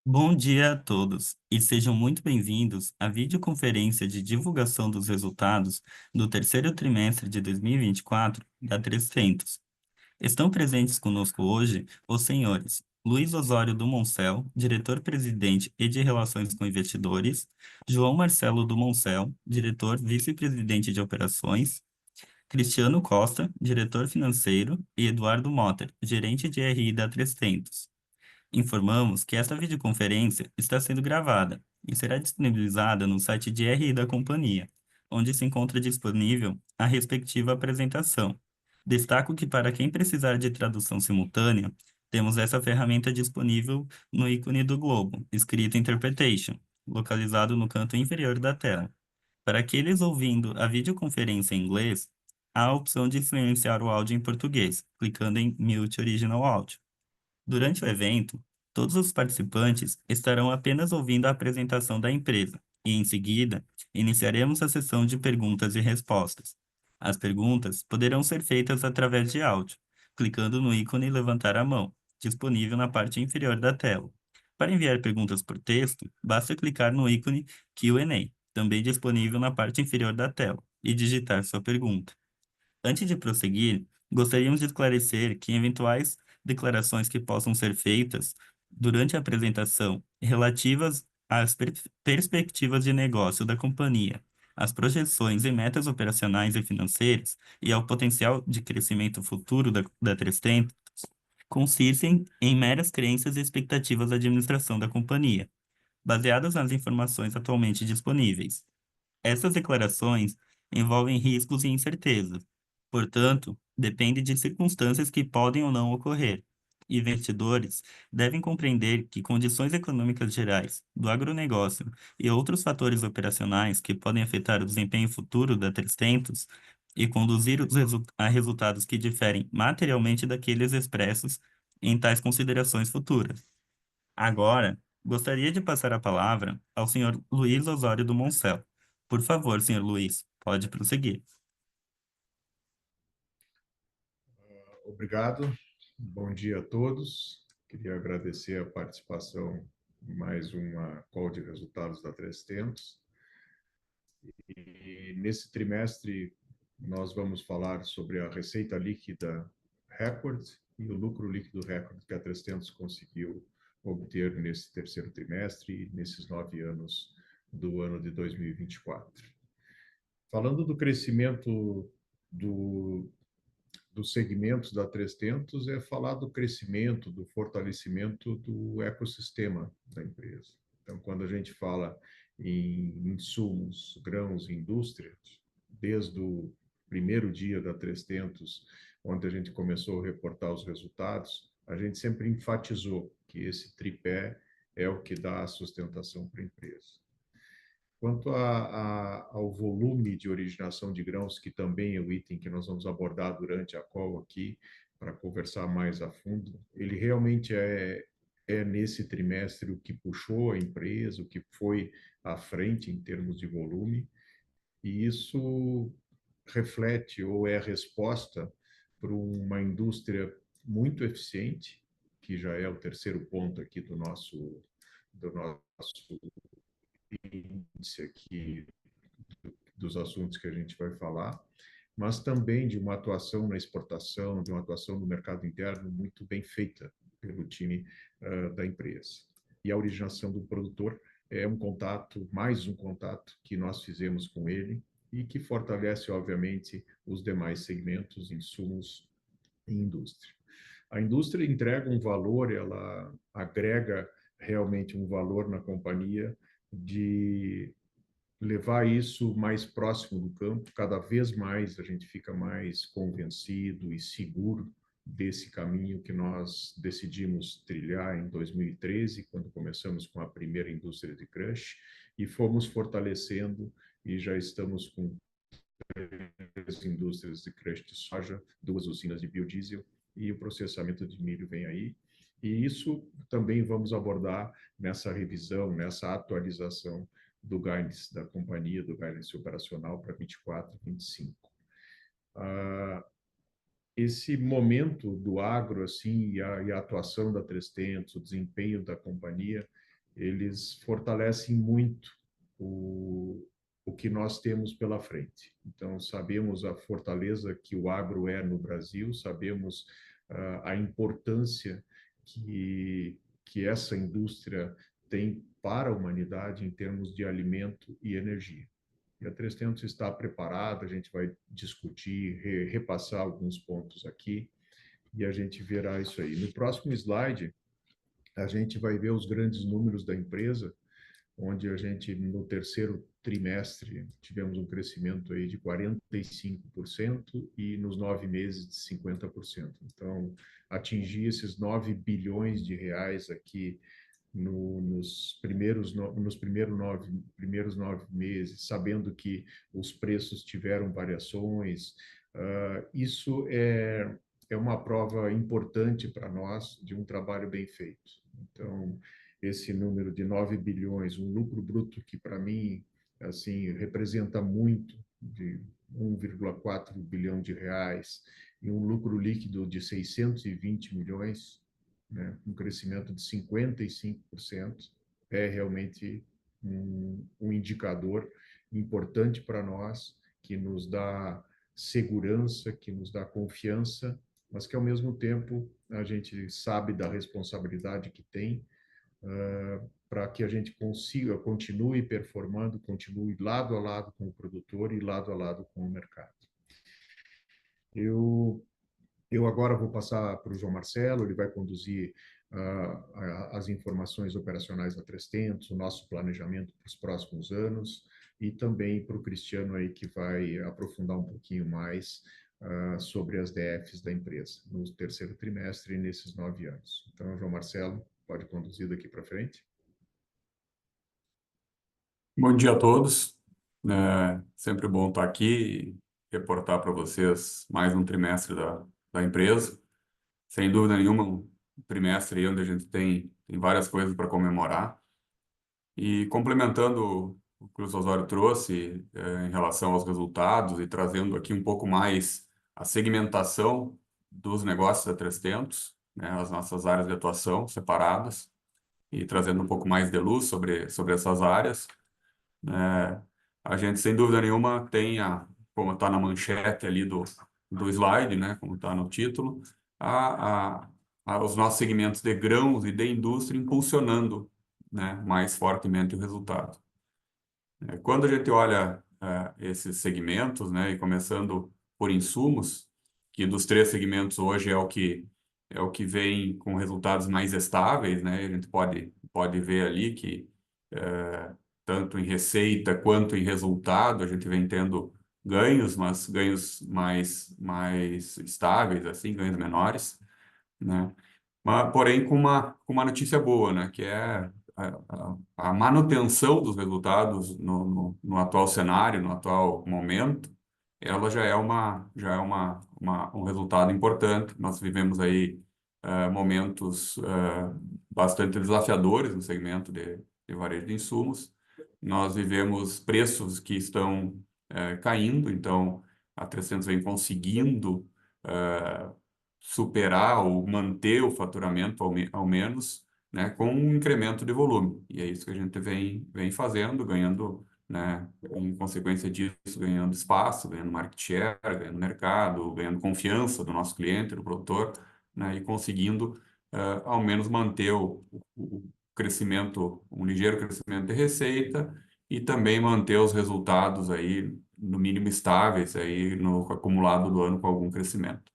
Bom dia a todos e sejam muito bem-vindos à videoconferência de divulgação dos resultados do terceiro trimestre de 2024 da 300. Estão presentes conosco hoje os senhores Luiz Osório Dumoncel, diretor-presidente e de Relações com Investidores, João Marcelo Dumoncel, diretor vice-presidente de Operações, Cristiano Costa, diretor financeiro, e Eduardo Motter, gerente de RI da 300. Informamos que esta videoconferência está sendo gravada e será disponibilizada no site de RI da companhia, onde se encontra disponível a respectiva apresentação. Destaco que para quem precisar de tradução simultânea, temos essa ferramenta disponível no ícone do globo, escrito Interpretation, localizado no canto inferior da tela. Para aqueles ouvindo a videoconferência em inglês, há a opção de silenciar o áudio em português, clicando em Mute Original Audio. Durante o evento, todos os participantes estarão apenas ouvindo a apresentação da empresa e, em seguida, iniciaremos a sessão de perguntas e respostas. As perguntas poderão ser feitas através de áudio, clicando no ícone Levantar a mão, disponível na parte inferior da tela. Para enviar perguntas por texto, basta clicar no ícone Q&A, também disponível na parte inferior da tela, e digitar sua pergunta. Antes de prosseguir, gostaríamos de esclarecer que eventuais declarações que possam ser feitas durante a apresentação relativas às perspectivas de negócio da companhia, às projeções e metas operacionais e financeiras e ao potencial de crescimento futuro da 300 consistem em meras crenças e expectativas da administração da companhia, baseadas nas informações atualmente disponíveis. Essas declarações envolvem riscos e incertezas, portanto, depende de circunstâncias que podem ou não ocorrer. Investidores devem compreender que condições econômicas gerais do agronegócio e outros fatores operacionais que podem afetar o desempenho futuro da 300 e conduzir a resultados que diferem materialmente daqueles expressos em tais considerações futuras. Agora, gostaria de passar a palavra ao senhor Luiz Osório do Moncel. Por favor, senhor Luiz, pode prosseguir. Obrigado, bom dia a todos. Queria agradecer a participação em mais uma call de resultados da 300. E nesse trimestre nós vamos falar sobre a receita líquida recorde e o lucro líquido recorde que a 300 conseguiu obter nesse terceiro trimestre e nesses 9 anos do ano de 2024. Falando do crescimento do dos segmentos da 300 é falar do crescimento, do fortalecimento do ecossistema da empresa. Então, quando a gente fala em insumos, grãos e indústria, desde o primeiro dia da 300, onde a gente começou a reportar os resultados, a gente sempre enfatizou que esse tripé é o que dá a sustentação para a empresa. Quanto ao volume de originação de grãos, que também é o item que nós vamos abordar durante a call aqui, para conversar mais a fundo, ele realmente é nesse trimestre o que puxou a empresa, o que foi à frente em termos de volume, e isso reflete ou é resposta para uma indústria muito eficiente, que já é o terceiro ponto aqui do nosso índice aqui dos assuntos que a gente vai falar, mas também de uma atuação na exportação, de uma atuação no mercado interno muito bem feita pelo time da empresa. E a originação do produtor é um contato, mais um contato que nós fizemos com ele e que fortalece, obviamente, os demais segmentos, insumos e indústria. A indústria entrega um valor, ela agrega realmente um valor na companhia de levar isso mais próximo do campo, cada vez mais a gente fica mais convencido e seguro desse caminho que nós decidimos trilhar em 2013, quando começamos com a primeira indústria de crush, e fomos fortalecendo e já estamos com 3 indústrias de crush de soja, 2 usinas de biodiesel e o processamento de milho vem aí. E isso também vamos abordar nessa revisão, nessa atualização do guidance da companhia, do guidance operacional para 24 e 25. Esse momento do agro assim e a atuação da 300, o desempenho da companhia, eles fortalecem muito o, o que nós temos pela frente. Então, sabemos a fortaleza que o agro é no Brasil, sabemos a importância que essa indústria tem para a humanidade em termos de alimento e energia. E a 300 está preparada, a gente vai discutir, repassar alguns pontos aqui, e a gente verá isso aí. No próximo slide, a gente vai ver os grandes números da empresa, onde a gente, no terceiro trimestre, tivemos um crescimento aí de 45% e nos 9 meses de 50%. Então, atingir esses 9 bilhões de reais aqui nos primeiros 9 meses, sabendo que os preços tiveram variações, isso é uma prova importante para nós de um trabalho bem feito. Então, esse número de 9 bilhões, um lucro bruto que para mim assim representa muito, de 1,4 bilhão de reais, e um lucro líquido de 620 milhões, né, um crescimento de 55%, é realmente um indicador importante para nós, que nos dá segurança, que nos dá confiança, mas que ao mesmo tempo a gente sabe da responsabilidade que tem para que a gente consiga, continue performando, continue lado a lado com o produtor e lado a lado com o mercado. Eu agora vou passar para o João Marcelo, ele vai conduzir as informações operacionais da 300, o nosso planejamento para os próximos anos, e também para o Cristiano aí, que vai aprofundar um pouquinho mais sobre as DFs da empresa, no terceiro trimestre e nesses 9 anos. Então, João Marcelo, pode conduzir daqui para frente. Bom dia a todos. É sempre bom estar aqui e reportar para vocês mais um trimestre da empresa. Sem dúvida nenhuma, um trimestre onde a gente tem várias coisas para comemorar. E complementando o que o Osório trouxe em relação aos resultados e trazendo aqui um pouco mais a segmentação dos negócios da 300, né, as nossas áreas de atuação separadas, e trazendo um pouco mais de luz sobre essas áreas. A gente, sem dúvida nenhuma, tem, como está na manchete ali do slide, né, como está no título, os nossos segmentos de grãos e de indústria impulsionando, né, mais fortemente o resultado. Quando a gente olha esses segmentos, né, e começando por insumos, que dos três segmentos hoje é o que vem com resultados mais estáveis, né, a gente pode ver ali que tanto em receita quanto em resultado, a gente vem tendo ganhos, mas ganhos mais estáveis, assim, ganhos menores, né? Mas, porém, com uma notícia boa, né? Que é a manutenção dos resultados no atual cenário, no atual momento, ela já é um resultado importante. Nós vivemos aí momentos bastante desafiadores no segmento de varejo de insumos. Nós vivemos preços que estão caindo, então a 300 vem conseguindo superar ou manter o faturamento ao menos, né, com um incremento de volume. E é isso que a gente vem fazendo, ganhando, né, em consequência disso, ganhando espaço, ganhando market share, ganhando mercado, ganhando confiança do nosso cliente, do produtor, né, e conseguindo ao menos manter o crescimento, um ligeiro crescimento de receita e também manter os resultados aí no mínimo estáveis aí no acumulado do ano com algum crescimento.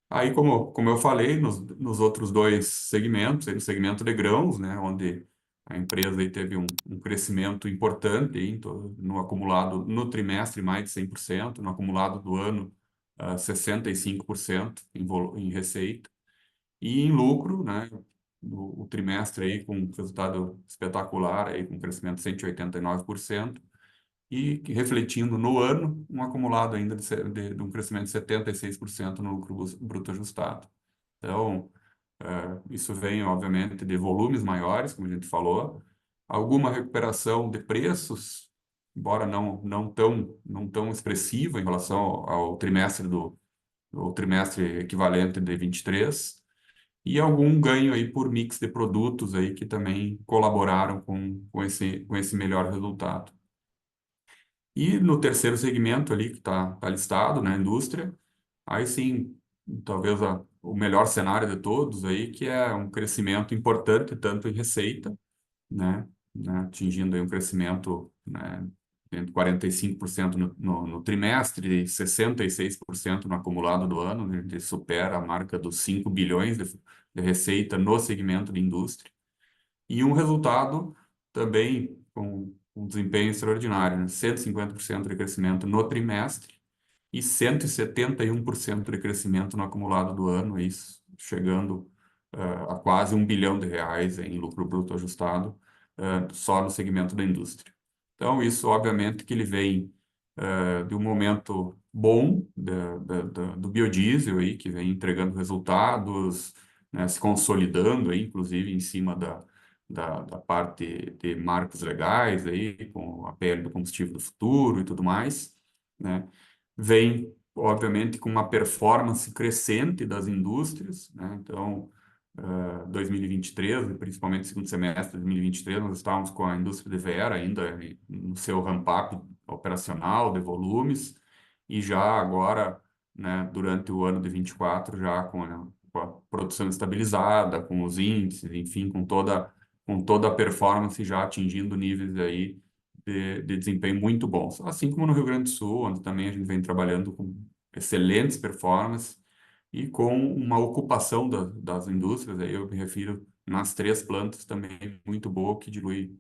Aí, como eu falei, nos outros dois segmentos, aí no segmento de grãos, né, onde a empresa aí teve um crescimento importante aí, no acumulado, no trimestre mais de 100%, no acumulado do ano 65% em receita, e em lucro, né, o trimestre aí com um resultado espetacular, aí, com crescimento de 189%, e refletindo no ano, um acumulado ainda de um crescimento de 76% no lucro bruto ajustado. Então, isso vem, obviamente, de volumes maiores, como a gente falou, alguma recuperação de preços, embora não tão expressiva em relação ao trimestre do trimestre equivalente de 23, e algum ganho aí por mix de produtos aí que também colaboraram com esse melhor resultado. E no terceiro segmento ali, que tá listado, né, indústria, aí sim, talvez o melhor cenário de todos aí, que é um crescimento importante, tanto em receita, atingindo aí um crescimento, né, entre 45% no trimestre e 66% no acumulado do ano, né, ele supera a marca dos 5 bilhões de receita no segmento de indústria. E um resultado também com um desempenho extraordinário, né? 150% de crescimento no trimestre e 171% de crescimento no acumulado do ano, isso chegando a quase R$ 1 bilhão em lucro bruto ajustado, só no segmento da indústria. Então, isso, obviamente, que ele vem de um momento bom do biodiesel, aí, que vem entregando resultados, né, se consolidando, aí, inclusive, em cima da parte de marcos legais, aí, com a PL do combustível do futuro e tudo mais, né? Vem, obviamente, com uma performance crescente das indústrias, né? Então, 2023, principalmente segundo semestre de 2023, nós estávamos com a indústria de Vera ainda no seu ramp-up operacional de volumes, e já agora, né, durante o ano de 24, já com a produção estabilizada, com os índices, enfim, com toda a performance já atingindo níveis aí de desempenho muito bons. Assim como no Rio Grande do Sul, onde também a gente vem trabalhando com excelentes performances e com uma ocupação das indústrias, aí eu me refiro nas 3 plantas também muito boa, que dilui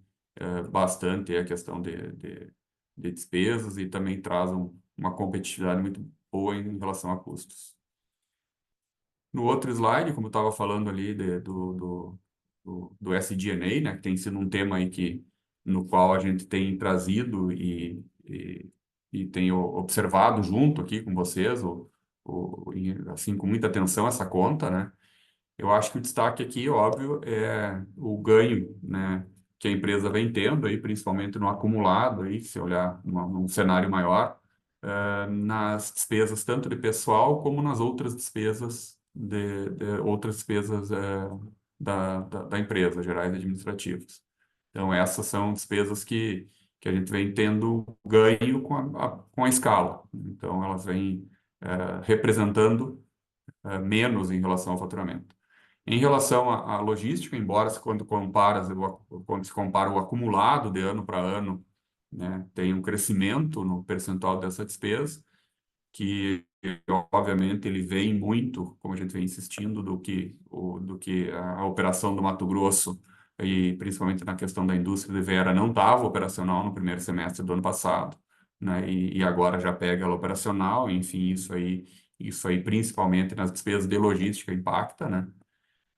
bastante a questão de despesas e também traz uma competitividade muito boa em relação a custos. No outro slide, como eu estava falando ali do SG&A, né, que tem sido um tema aí no qual a gente tem trazido e tem observado junto aqui com vocês, assim, com muita atenção essa conta, né? Eu acho que o destaque aqui, óbvio, é o ganho, né, que a empresa vem tendo aí, principalmente no acumulado aí, se olhar num cenário maior, nas despesas tanto de pessoal como nas outras despesas de outras despesas da empresa, gerais e administrativas. Então, essas são despesas que a gente vem tendo ganho com a escala. Então, elas vêm representando menos em relação ao faturamento. Em relação à logística, embora quando se compara o acumulado de ano para ano, né, tem um crescimento no percentual dessa despesa, que obviamente ele vem muito, como a gente vem insistindo, do que a operação do Mato Grosso, e principalmente na questão da indústria de Vera, não estava operacional no primeiro semestre do ano passado, né, e agora já pega ela operacional, enfim, isso aí principalmente nas despesas de logística impacta, né?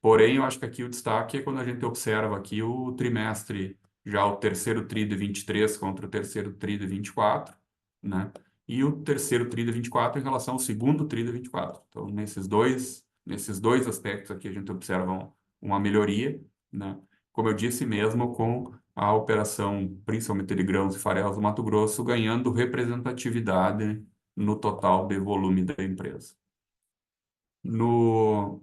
Porém, eu acho que aqui o destaque é quando a gente observa aqui o trimestre, já o terceiro tri de 23 contra o terceiro tri de 24, né? E o terceiro tri de 24 em relação ao segundo tri de 24. Então, nesses dois aspectos aqui, a gente observa uma melhoria, né? Como eu disse mesmo, com a operação, principalmente de grãos e farelos do Mato Grosso, ganhando representatividade no total de volume da empresa. No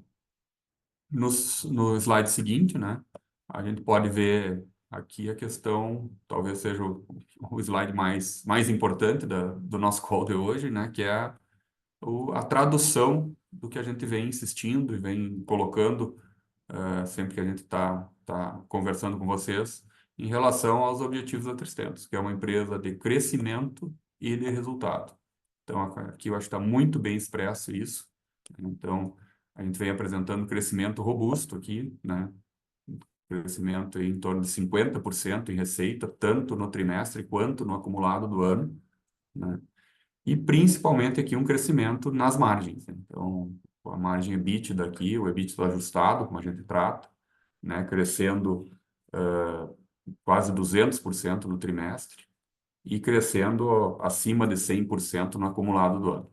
slide seguinte, né, a gente pode ver aqui a questão, talvez seja o slide mais importante do nosso call de hoje, né, que é a tradução do que a gente vem insistindo e vem colocando sempre que a gente tá conversando com vocês em relação aos objetivos da 3tentos, que é uma empresa de crescimento e de resultado. Então, aqui eu acho que está muito bem expresso isso. Então, a gente vem apresentando crescimento robusto aqui, né? Crescimento em torno de 50% em receita, tanto no trimestre quanto no acumulado do ano, né? E principalmente aqui um crescimento nas margens, né? Então, a margem EBITDA aqui, o EBITDA ajustado, como a gente trata, né? Crescendo quase 200% no trimestre e crescendo acima de 100% no acumulado do ano.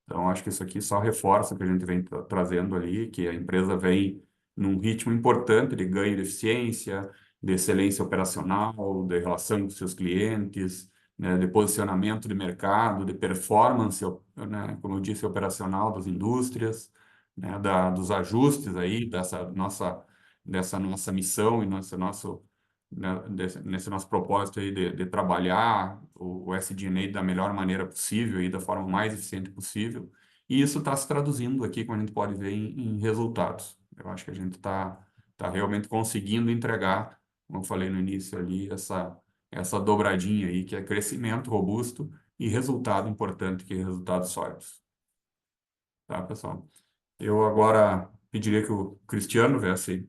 Então, acho que isso aqui só reforça o que a gente vem trazendo ali, que a empresa vem num ritmo importante de ganho de eficiência, de excelência operacional, de relação com seus clientes, né, de posicionamento de mercado, de performance, né, como eu disse, operacional das indústrias, né, dos ajustes aí, dessa nossa missão e né, nesse nosso propósito aí de trabalhar o SG&A da melhor maneira possível e da forma mais eficiente possível. E isso está se traduzindo aqui, como a gente pode ver, em resultados. Eu acho que a gente tá realmente conseguindo entregar, como eu falei no início ali, essa dobradinha aí, que é crescimento robusto e resultado importante, que é resultados sólidos. Tá, pessoal? Eu agora pediria que o Cristiano viesse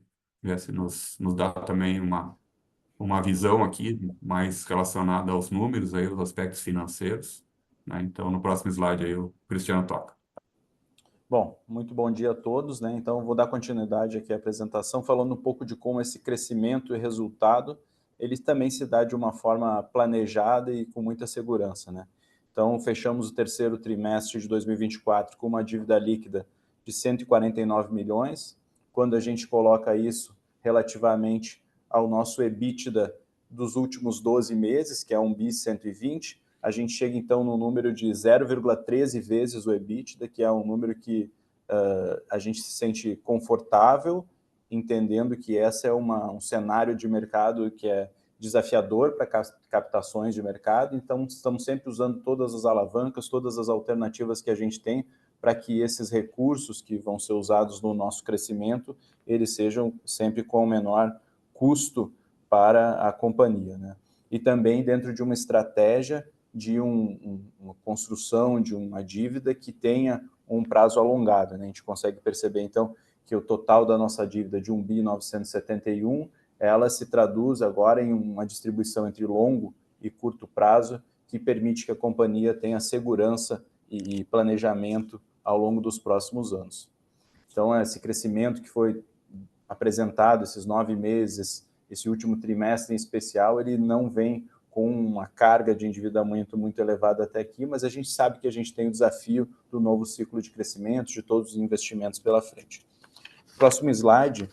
nos dar também uma visão aqui mais relacionada aos números, aí, os aspectos financeiros, né? Então, no próximo slide aí, o Cristiano toca. Bom, muito bom dia a todos, né? Então, vou dar continuidade aqui à apresentação, falando um pouco de como esse crescimento e resultado, ele também se dá de uma forma planejada e com muita segurança, né? Então, fechamos o terceiro trimestre de 2024 com uma dívida líquida de 149 milhões. Quando a gente coloca isso relativamente ao nosso EBITDA dos últimos 12 meses, que é 1 bi 120, a gente chega então no número de 0,13 vezes o EBITDA, que é um número que a gente se sente confortável, entendendo que esse é um cenário de mercado que é desafiador para captações de mercado, então estamos sempre usando todas as alavancas, todas as alternativas que a gente tem para que esses recursos que vão ser usados no nosso crescimento, eles sejam sempre com o menor custo para a companhia, né? E também dentro de uma estratégia de uma construção de uma dívida que tenha um prazo alongado, né? A gente consegue perceber, então, que o total da nossa dívida de 1 bi 971, ela se traduz agora em uma distribuição entre longo e curto prazo, que permite que a companhia tenha segurança e planejamento ao longo dos próximos anos. Então, esse crescimento que foi apresentado, esses 9 meses, esse último trimestre em especial, ele não vem com uma carga de endividamento muito elevada até aqui, mas a gente sabe que a gente tem o desafio do novo ciclo de crescimento, de todos os investimentos pela frente. Próximo slide,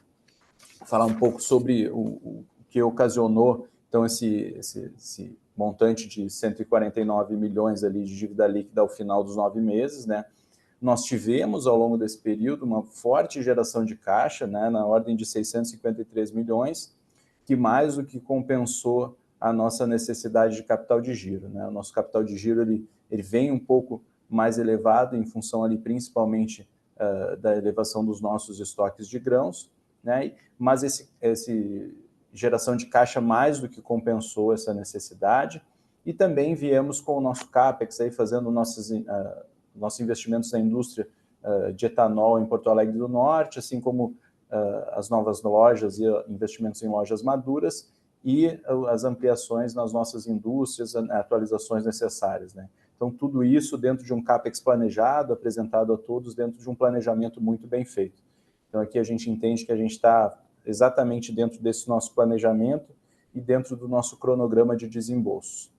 falar um pouco sobre o que ocasionou, então, esse montante de 149 milhões ali de dívida líquida ao final dos 9 meses, né? Nós tivemos, ao longo desse período, uma forte geração de caixa, né, na ordem de 653 milhões, que mais do que compensou a nossa necessidade de capital de giro, né? O nosso capital de giro ele vem um pouco mais elevado em função ali principalmente da elevação dos nossos estoques de grãos, né? Mas esse geração de caixa mais do que compensou essa necessidade, e também viemos com o nosso CAPEX aí fazendo nossos investimentos na indústria de etanol em Porto Alegre do Norte, assim como as novas lojas e investimentos em lojas maduras e as ampliações nas nossas indústrias, atualizações necessárias, né? Então, tudo isso dentro de um CAPEX planejado, apresentado a todos dentro de um planejamento muito bem feito. Então, aqui a gente entende que a gente está exatamente dentro desse nosso planejamento e dentro do nosso cronograma de desembolsos.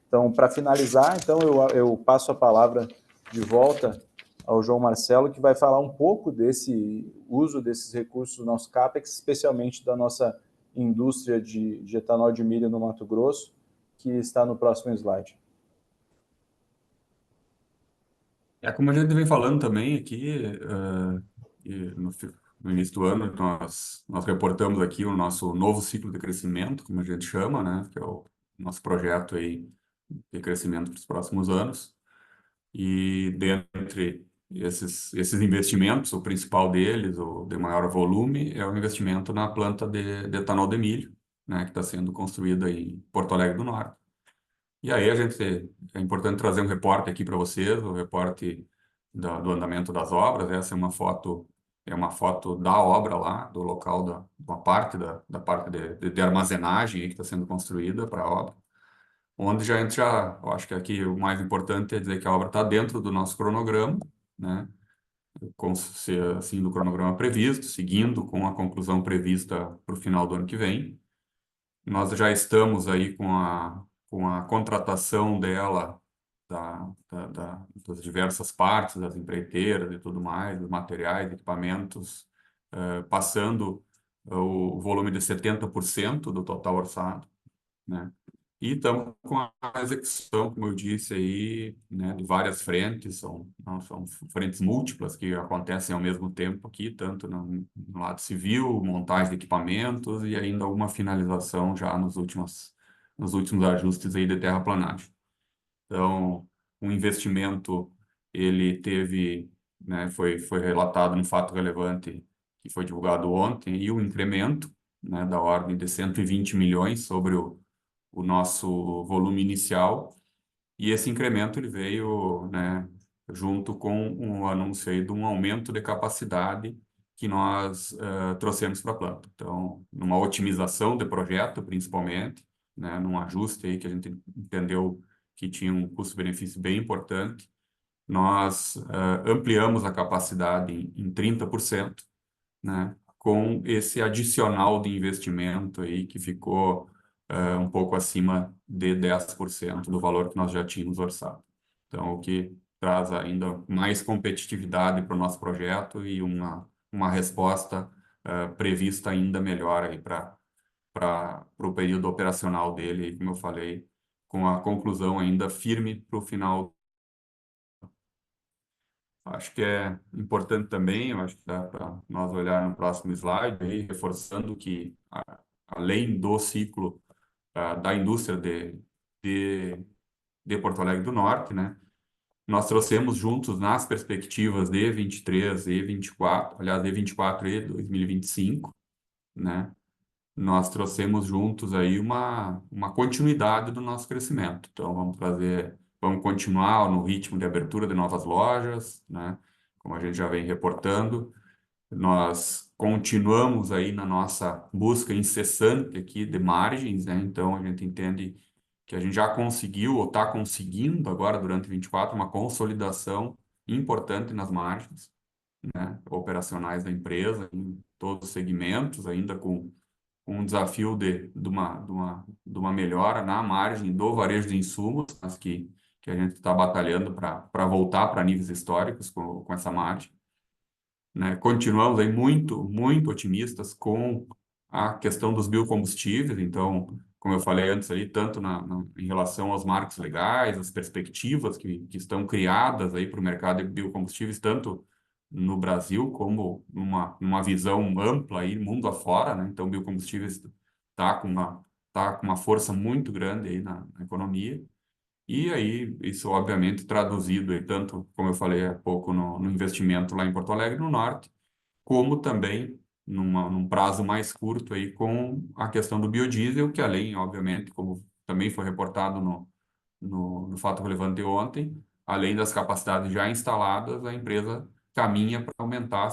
Então, para finalizar, então eu passo a palavra de volta ao João Marcelo, que vai falar um pouco desse uso desses recursos do nosso CAPEX, especialmente da nossa indústria de etanol de milho no Mato Grosso, que está no próximo slide. Como a gente vem falando também aqui, no início do ano, nós reportamos aqui o nosso novo ciclo de crescimento, como a gente chama, né, que é o nosso projeto aí de crescimento para os próximos anos. E dentre esses investimentos, o principal deles, o de maior volume, é o investimento na planta de etanol de milho, né, que está sendo construída em Porto Alegre do Norte. E aí é importante trazer um reporte aqui para vocês, o reporte do andamento das obras. Essa é uma foto da obra lá, do local uma parte da parte de armazenagem aí que está sendo construída para a obra, onde eu acho que aqui o mais importante é dizer que a obra está dentro do nosso cronograma, né? Assim, do cronograma previsto, seguindo com a conclusão prevista para o final do ano que vem. Nós já estamos aí com a contratação dela, das diversas partes, das empreiteiras e tudo mais, dos materiais, equipamentos, passando o volume de 70% do total orçado, né? E estamos com a execução, como eu disse aí, né, de várias frentes, são frentes múltiplas que acontecem ao mesmo tempo aqui, tanto no lado civil, montagem de equipamentos e ainda alguma finalização já nos últimos ajustes aí de terraplanagem. Então, o investimento, ele teve, né, foi relatado no fato relevante que foi divulgado ontem, e o incremento, né, da ordem de 120 milhões sobre o nosso volume inicial, e esse incremento ele veio, né, junto com um anúncio aí de um aumento de capacidade que nós trouxemos para a planta. Então, numa otimização de projeto, principalmente, né, num ajuste aí que a gente entendeu que tinha um custo-benefício bem importante, nós ampliamos a capacidade em 30%, né, com esse adicional de investimento aí que ficou um pouco acima de 10% do valor que nós já tínhamos orçado. Então, o que traz ainda mais competitividade para o nosso projeto e uma resposta prevista ainda melhor aí para o período operacional dele, como eu falei, com a conclusão ainda firme para o final. Acho que é importante também, eu acho que dá para nós olhar no próximo slide, aí, reforçando que, além do ciclo da indústria de, de Porto Alegre do Norte, né, nós trouxemos juntos nas perspectivas de 23 e 24, aliás, de 24 e 2025, né, nós trouxemos juntos aí uma continuidade do nosso crescimento. Então, vamos continuar no ritmo de abertura de novas lojas, né? Como a gente já vem reportando, nós continuamos aí na nossa busca incessante aqui de margens, né? Então, a gente entende que a gente já conseguiu ou está conseguindo agora durante 24 uma consolidação importante nas margens, né, operacionais da empresa, em todos os segmentos, ainda com um desafio de uma melhora na margem do varejo de insumos, mas que a gente está batalhando para voltar para níveis históricos com essa margem, né? Continuamos aí muito otimistas com a questão dos biocombustíveis, então, como eu falei antes ali, tanto em relação aos marcos legais, as perspectivas que estão criadas aí para o mercado de biocombustíveis, tanto no Brasil como numa visão ampla aí, mundo afora, né? Então, biocombustíveis tá com uma força muito grande aí na economia. E aí, isso obviamente traduzido aí, tanto, como eu falei há pouco, no investimento lá em Porto Alegre, no Norte, como também num prazo mais curto aí com a questão do biodiesel, que além, obviamente, como também foi reportado no fato relevante de ontem, além das capacidades já instaladas, a empresa caminha para aumentar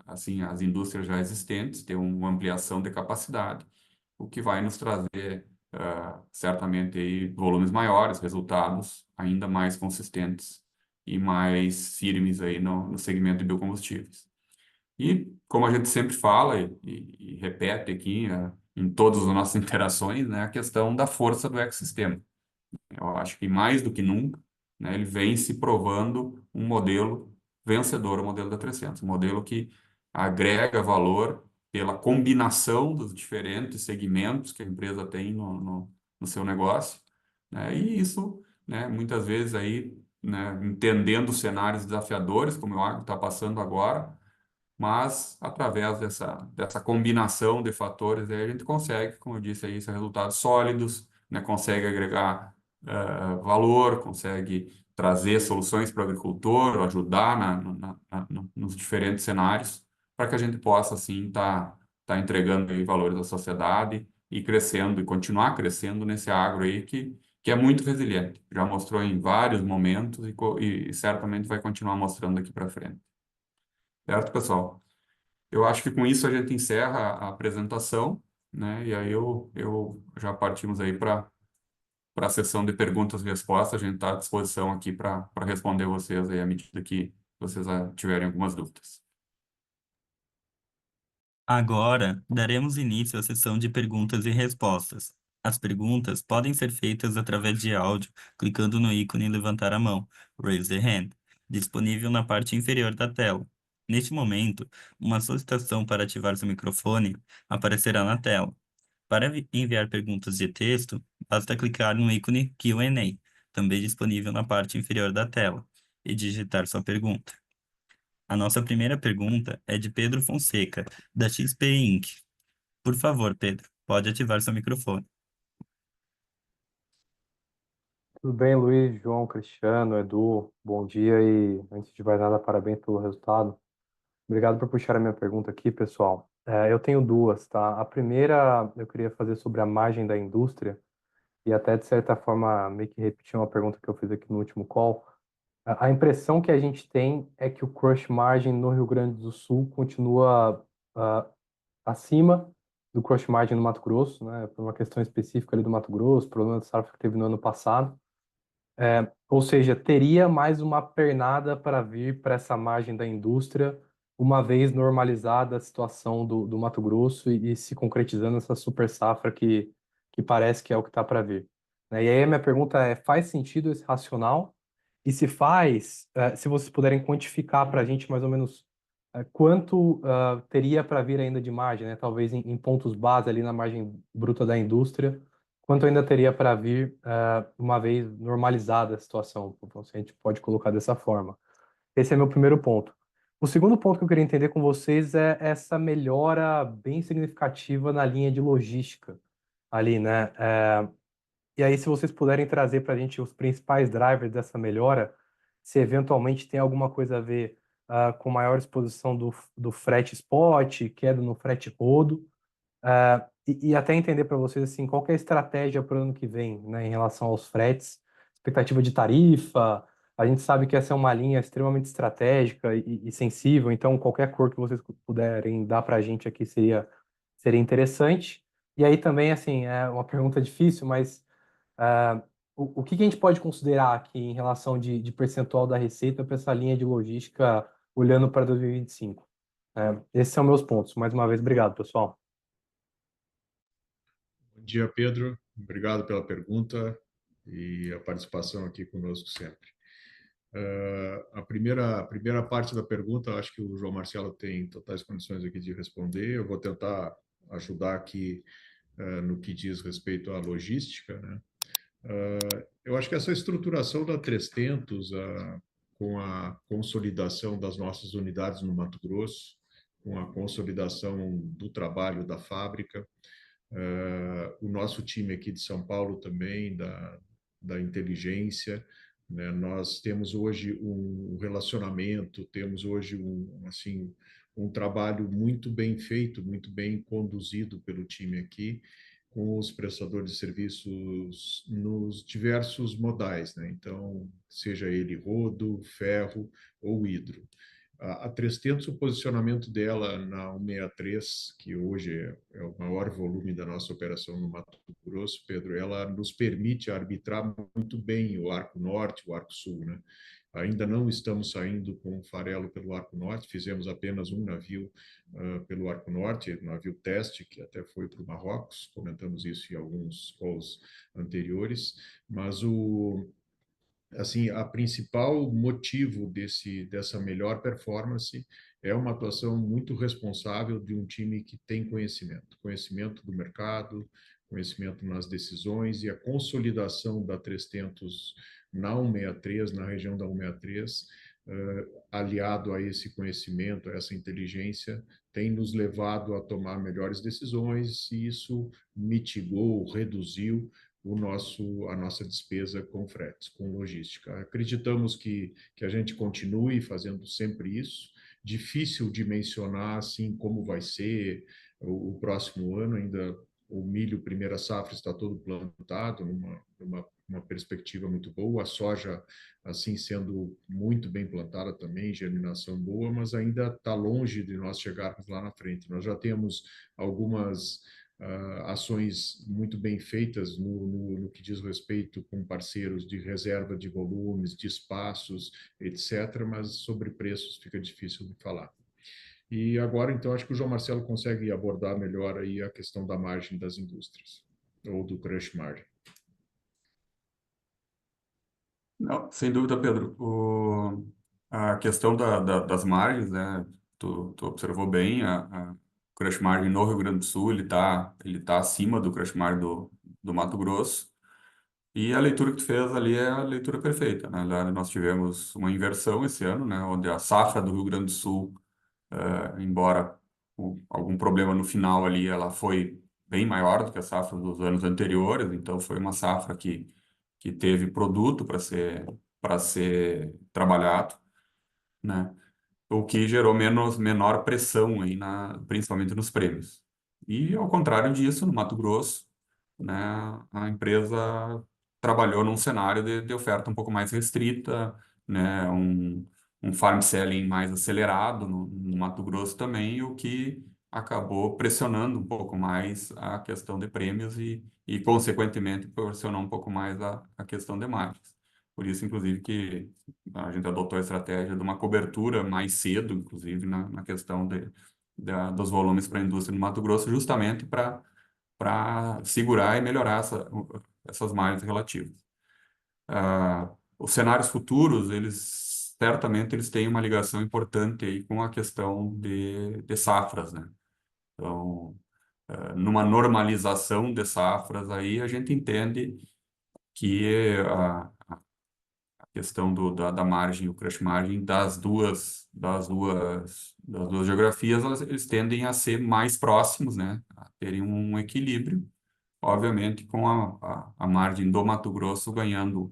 assim, as indústrias já existentes, ter uma ampliação de capacidade, o que vai nos trazer certamente aí volumes maiores, resultados ainda mais consistentes e mais firmes aí no segmento de biocombustíveis. E, como a gente sempre fala e repete aqui, em todas as nossas interações, né, a questão da força do ecossistema. Eu acho que mais do que nunca, né, ele vem se provando um modelo vencedor, o modelo da 300, um modelo que agrega valor pela combinação dos diferentes segmentos que a empresa tem no seu negócio, né, e isso, né, muitas vezes aí, né, entendendo cenários desafiadores, como o agro está passando agora, mas através dessa combinação de fatores aí a gente consegue, como eu disse aí, esses resultados sólidos, né, consegue agregar valor, consegue trazer soluções para o agricultor, ajudar nos diferentes cenários, para que a gente possa, assim, tá entregando aí valores à sociedade e crescendo, e continuar crescendo nesse agro aí que é muito resiliente. Já mostrou em vários momentos e certamente vai continuar mostrando daqui para frente. Certo, pessoal? Eu acho que com isso a gente encerra a apresentação, né? E aí eu já partimos aí para a sessão de perguntas e respostas. A gente está à disposição aqui para responder vocês aí à medida que vocês tiverem algumas dúvidas. Agora, daremos início à sessão de perguntas e respostas. As perguntas podem ser feitas através de áudio, clicando no ícone levantar a mão, Raise the Hand, disponível na parte inferior da tela. Neste momento, uma solicitação para ativar seu microfone aparecerá na tela. Para enviar perguntas de texto, basta clicar no ícone Q&A, também disponível na parte inferior da tela, e digitar sua pergunta. A nossa primeira pergunta é de Pedro Fonseca, da XP Inc. Por favor, Pedro, pode ativar seu microfone. Tudo bem, Luiz, João, Cristiano, Edu, bom dia e, antes de mais nada, parabéns pelo resultado. Obrigado por puxar a minha pergunta aqui, pessoal. Eu tenho duas, tá? A primeira eu queria fazer sobre a margem da indústria e até, de certa forma, meio que repetir uma pergunta que eu fiz aqui no último call. A impressão que a gente tem é que o crush margin no Rio Grande do Sul continua acima do crush margin no Mato Grosso, né? Por uma questão específica ali do Mato Grosso, problema de safra que teve no ano passado. Ou seja, teria mais uma pernada para vir para essa margem da indústria, uma vez normalizada a situação do Mato Grosso e se concretizando essa super safra que parece que é o que está para vir. Né? E aí a minha pergunta é, faz sentido esse racional? E se faz, se vocês puderem quantificar para a gente mais ou menos quanto teria para vir ainda de margem, né? Talvez em pontos base ali na margem bruta da indústria, quanto ainda teria para vir uma vez normalizada a situação, então, se a gente pode colocar dessa forma. Esse é meu primeiro ponto. O segundo ponto que eu queria entender com vocês é essa melhora bem significativa na linha de logística ali, né? E aí, se vocês puderem trazer para a gente os principais drivers dessa melhora, se eventualmente tem alguma coisa a ver com maior exposição do frete spot, queda no frete rodo, e até entender para vocês assim, qual que é a estratégia para o ano que vem, né, em relação aos fretes, expectativa de tarifa. A gente sabe que essa é uma linha extremamente estratégica e sensível, então qualquer cor que vocês puderem dar para a gente aqui seria interessante. E aí também, assim, é uma pergunta difícil, mas o que a gente pode considerar aqui em relação de percentual da receita para essa linha de logística olhando para 2025? Esses são meus pontos. Mais uma vez, obrigado, pessoal. Bom dia, Pedro. Obrigado pela pergunta e a participação aqui conosco sempre. A primeira parte da pergunta, acho que o João Marcelo tem totais condições aqui de responder. Eu vou tentar ajudar aqui no que diz respeito à logística, né? Eu acho que essa estruturação da 300, com a consolidação das nossas unidades no Mato Grosso, com a consolidação do trabalho da fábrica, o nosso time aqui de São Paulo também, da inteligência, né? Nós temos hoje um relacionamento, temos hoje um trabalho muito bem feito, muito bem conduzido pelo time aqui, com os prestadores de serviços nos diversos modais, né? Então, seja ele rodo, ferro ou hidro. A 300, o posicionamento dela na 163, que hoje é o maior volume da nossa operação no Mato Grosso, Pedro, ela nos permite arbitrar muito bem o Arco Norte, o Arco Sul, né? Ainda não estamos saindo com farelo pelo Arco Norte, fizemos apenas um navio pelo Arco Norte, navio teste, que até foi para o Marrocos, comentamos isso em alguns calls anteriores, mas assim, a principal motivo dessa melhor performance é uma atuação muito responsável de um time que tem conhecimento do mercado, conhecimento nas decisões e a consolidação da 300 na 163, na região da 163, aliado a esse conhecimento, a essa inteligência, tem nos levado a tomar melhores decisões e isso mitigou, reduziu a nossa despesa com fretes, com logística. Acreditamos que a gente continue fazendo sempre isso. Difícil de mencionar assim como vai ser o próximo ano, ainda o milho primeira safra está todo plantado numa perspectiva muito boa, a soja assim sendo muito bem plantada também, germinação boa, mas ainda está longe de nós chegarmos lá na frente. Nós já temos algumas ações muito bem feitas no que diz respeito com parceiros de reserva de volumes, de espaços, etc., mas sobre preços fica difícil de falar. E agora, então, acho que o João Marcelo consegue abordar melhor aí a questão da margem das indústrias, ou do crush margin. Não, sem dúvida, Pedro. A questão das margens, né? Tu observou bem, a crush margin no Rio Grande do Sul, ele tá acima do crush margin do Mato Grosso. E a leitura que tu fez ali é a leitura perfeita, né? Lá nós tivemos uma inversão esse ano, né? Onde a safra do Rio Grande do Sul, embora com algum problema no final ali, ela foi bem maior do que a safra dos anos anteriores. Então, foi uma safra que teve produto para ser trabalhado, né? O que gerou menor pressão aí principalmente nos prêmios. E ao contrário disso, no Mato Grosso, né, a empresa trabalhou num cenário de oferta um pouco mais restrita, né, um farm selling mais acelerado no Mato Grosso também, o que acabou pressionando um pouco mais a questão de prêmios e consequentemente, pressionou um pouco mais a questão de margens. Por isso, inclusive, que a gente adotou a estratégia de uma cobertura mais cedo, inclusive, na questão dos volumes para a indústria no Mato Grosso, justamente para segurar e melhorar essas margens relativas. Os cenários futuros, eles certamente eles têm uma ligação importante aí com a questão de safras, né? Então, numa normalização de safras aí, a gente entende que a questão da margem, o crush margin das duas geografias, eles tendem a ser mais próximos, né? A terem um equilíbrio, obviamente com a margem do Mato Grosso ganhando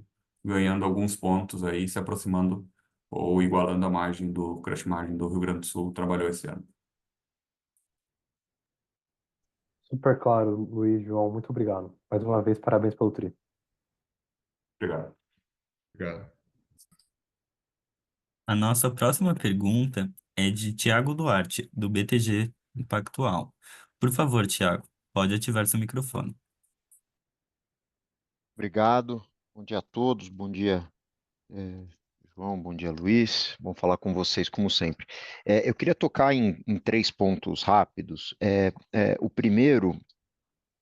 alguns pontos aí, se aproximando ou igualando a margem do crush margin do Rio Grande do Sul, trabalhou esse ano. Super claro, Luiz, João, muito obrigado. Mais uma vez, parabéns pelo tri. Obrigado. Obrigado. A nossa próxima pergunta é de Tiago Duarte, do BTG Pactual. Por favor, Tiago, pode ativar seu microfone. Obrigado. Bom dia a todos. Bom dia, João. Bom dia, Luiz. Bom falar com vocês, como sempre. Eu queria tocar em três pontos rápidos. O primeiro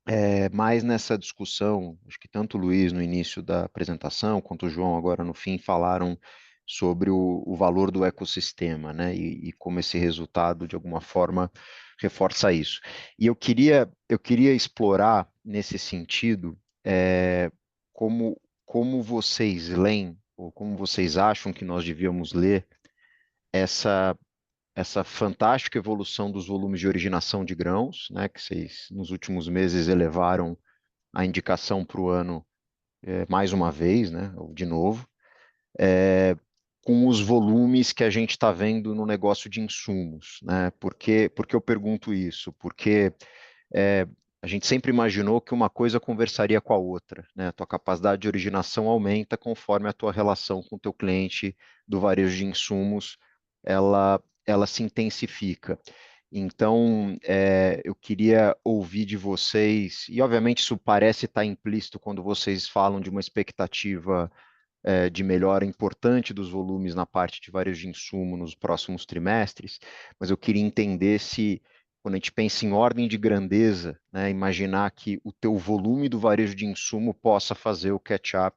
é mais nessa discussão, acho que tanto o Luiz no início da apresentação, quanto o João agora no fim, falaram sobre o valor do ecossistema, né? E como esse resultado, de alguma forma, reforça isso. E eu queria explorar nesse sentido como vocês leem, ou como vocês acham que nós devíamos ler essa, essa fantástica evolução dos volumes de originação de grãos, né, que vocês nos últimos meses elevaram a indicação para o ano mais uma vez, né, ou de novo, com os volumes que a gente está vendo no negócio de insumos, né? Por que eu pergunto isso? Porque é, a gente sempre imaginou que uma coisa conversaria com a outra, né? A tua capacidade de originação aumenta conforme a tua relação com o teu cliente do varejo de insumos, ela se intensifica. Então, eu queria ouvir de vocês, e obviamente isso parece estar implícito quando vocês falam de uma expectativa de melhora importante dos volumes na parte de varejo de insumo nos próximos trimestres, mas eu queria entender se, quando a gente pensa em ordem de grandeza, né, imaginar que o teu volume do varejo de insumo possa fazer o catch-up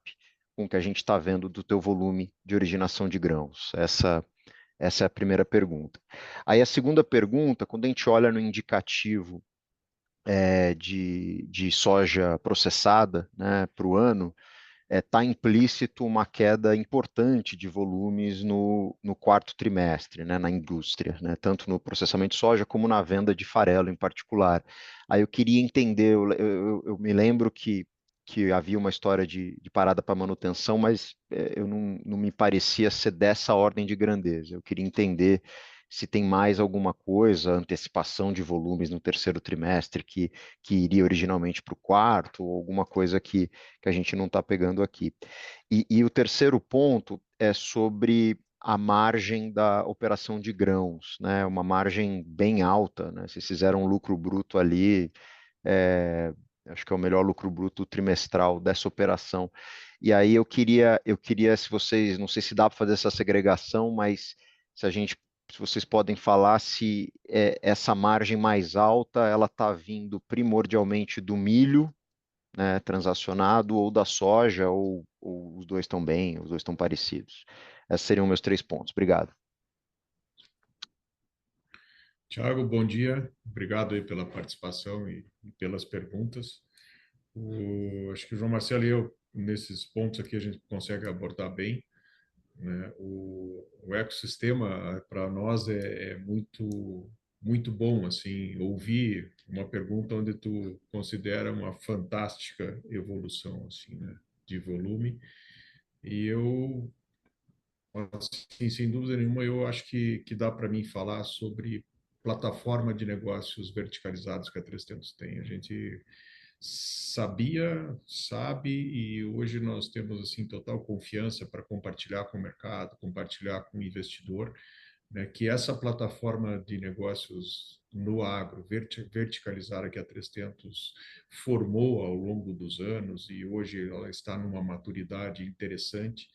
com o que a gente está vendo do teu volume de originação de grãos. Essa é a primeira pergunta. Aí a segunda pergunta, quando a gente olha no indicativo de soja processada, né, para o ano, está implícito uma queda importante de volumes no quarto trimestre, né, na indústria, né, tanto no processamento de soja como na venda de farelo em particular. Aí eu queria entender, eu me lembro que havia uma história de parada para manutenção, mas eu não me parecia ser dessa ordem de grandeza. Eu queria entender se tem mais alguma coisa, antecipação de volumes no terceiro trimestre que iria originalmente para o quarto, ou alguma coisa que a gente não está pegando aqui. E o terceiro ponto é sobre a margem da operação de grãos, né? Uma margem bem alta, né? Vocês fizeram um lucro bruto ali, acho que é o melhor lucro bruto trimestral dessa operação. E aí eu queria, se vocês, não sei se dá para fazer essa segregação, mas se vocês podem falar se essa margem mais alta, ela está vindo primordialmente do milho, né, transacionado, ou da soja, ou os dois estão bem, os dois estão parecidos. Esses seriam meus três pontos. Obrigado. Tiago, bom dia. Obrigado aí pela participação e pelas perguntas. Acho que o João Marcelo e eu nesses pontos aqui a gente consegue abordar bem, né? O ecossistema para nós é muito bom assim ouvir uma pergunta onde tu considera uma fantástica evolução assim, né, de volume. E eu, assim, sem dúvida nenhuma, eu acho que dá para mim falar sobre plataforma de negócios verticalizados que a 300 tem. A gente sabe, e hoje nós temos assim total confiança para compartilhar com o mercado, compartilhar com o investidor, né, que essa plataforma de negócios no agro verticalizada que a 300 formou ao longo dos anos e hoje ela está numa maturidade interessante.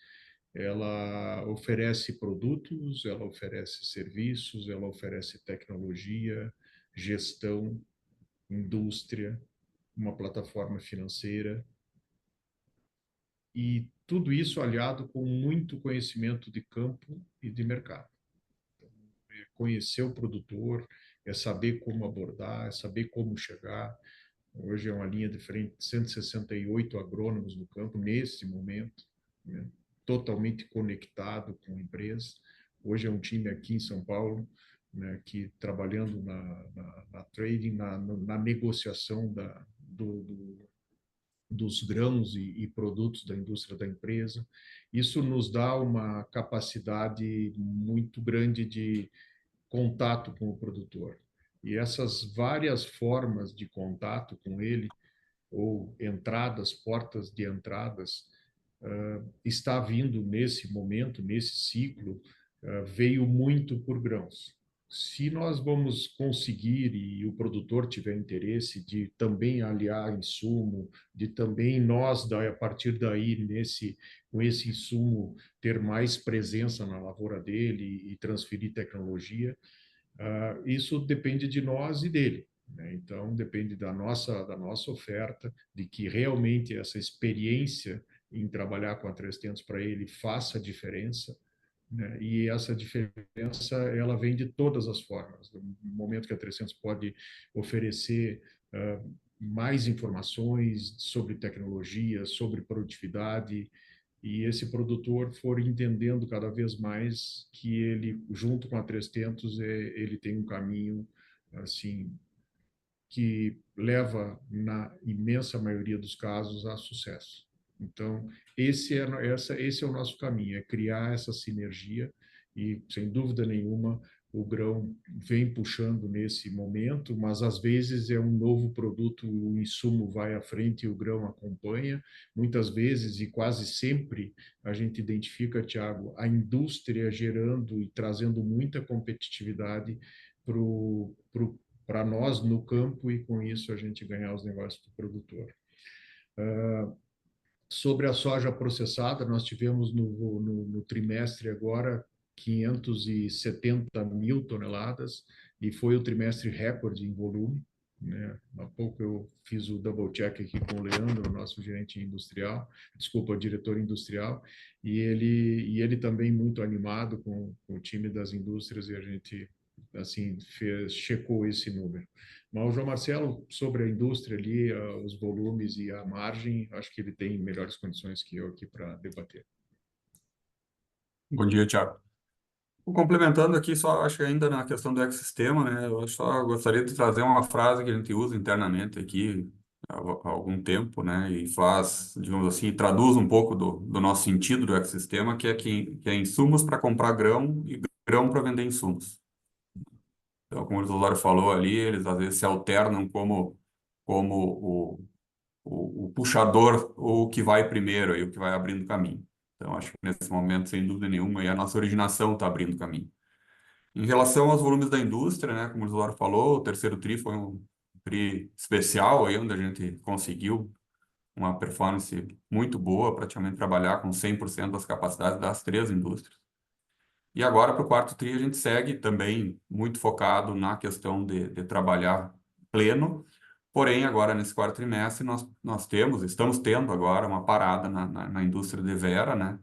Ela oferece produtos, ela oferece serviços, ela oferece tecnologia, gestão, indústria, uma plataforma financeira, e tudo isso aliado com muito conhecimento de campo e de mercado. Então, é conhecer o produtor, é saber como abordar, é saber como chegar. Hoje é uma linha de frente de 168 agrônomos no campo, nesse momento, né? Totalmente conectado com a empresa. Hoje é um time aqui em São Paulo, né, que trabalhando na trading, na negociação dos grãos e produtos da indústria da empresa. Isso nos dá uma capacidade muito grande de contato com o produtor. E essas várias formas de contato com ele, ou entradas, portas de entradas, está vindo nesse momento, nesse ciclo, veio muito por grãos. Se nós vamos conseguir, e o produtor tiver interesse de também aliar insumo, de também nós, a partir daí, com esse insumo, ter mais presença na lavoura dele e transferir tecnologia, isso depende de nós e dele, né? Então, depende da nossa oferta, de que realmente essa experiência em trabalhar com a 300 para ele faça diferença, né? E essa diferença, ela vem de todas as formas. No momento que a 300 pode oferecer mais informações sobre tecnologia, sobre produtividade, e esse produtor for entendendo cada vez mais que ele, junto com a 300, ele tem um caminho assim que leva, na imensa maioria dos casos, a sucesso. Então, esse é o nosso caminho, é criar essa sinergia e, sem dúvida nenhuma, o grão vem puxando nesse momento, mas às vezes é um novo produto, o insumo vai à frente e o grão acompanha. Muitas vezes, e quase sempre, a gente identifica, Tiago, a indústria gerando e trazendo muita competitividade para nós no campo e com isso a gente ganhar os negócios do produtor. Sobre a soja processada, nós tivemos no trimestre agora 570 mil toneladas e foi o trimestre recorde em volume, né? Há pouco eu fiz o double check aqui com o Leandro, nosso gerente industrial, desculpa, diretor industrial, e ele também muito animado com o time das indústrias e a gente assim checou esse número. Mas o João Marcelo, sobre a indústria ali, os volumes e a margem, acho que ele tem melhores condições que eu aqui para debater. Bom dia, Thiago. Complementando aqui, só acho que ainda na questão do ecossistema, né? Eu só gostaria de trazer uma frase que a gente usa internamente aqui há algum tempo, né? E faz, digamos assim, traduz um pouco do nosso sentido do ecossistema, que é insumos para comprar grão e grão para vender insumos. Então, como o usuário falou ali, eles às vezes se alternam como o puxador, o que vai primeiro e o que vai abrindo caminho. Então, acho que nesse momento, sem dúvida nenhuma, e a nossa originação está abrindo caminho. Em relação aos volumes da indústria, né, como o usuário falou, o terceiro TRI foi um TRI especial, aí, onde a gente conseguiu uma performance muito boa, praticamente trabalhar com 100% das capacidades das três indústrias. E agora, para o quarto TRI, a gente segue também muito focado na questão de trabalhar pleno. Porém, agora, nesse quarto trimestre, estamos tendo agora uma parada na indústria de Vera, né?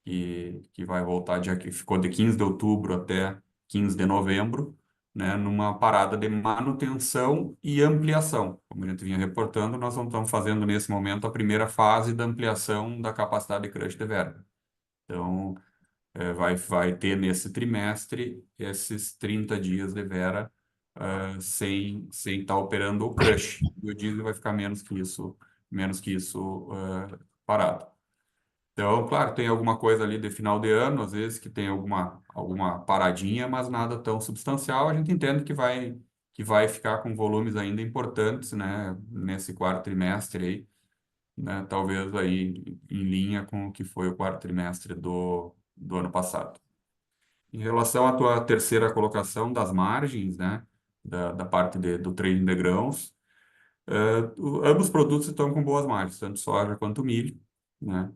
Que vai voltar, que ficou de 15 de outubro até 15 de novembro, né, numa parada de manutenção e ampliação. Como a gente vinha reportando, nós não estamos fazendo nesse momento a primeira fase da ampliação da capacidade de crush de verba. Então, vai ter nesse trimestre esses 30 dias de Vera sem estar operando o crush. E o diesel vai ficar menos que isso parado. Então, claro, tem alguma coisa ali de final de ano, às vezes, que tem alguma paradinha, mas nada tão substancial. A gente entende que vai ficar com volumes ainda importantes, né, nesse quarto trimestre aí, né, talvez aí em linha com o que foi o quarto trimestre do ano passado. Em relação à tua terceira colocação das margens, né, da parte do trading de grãos, ambos os produtos estão com boas margens, tanto soja quanto milho, né?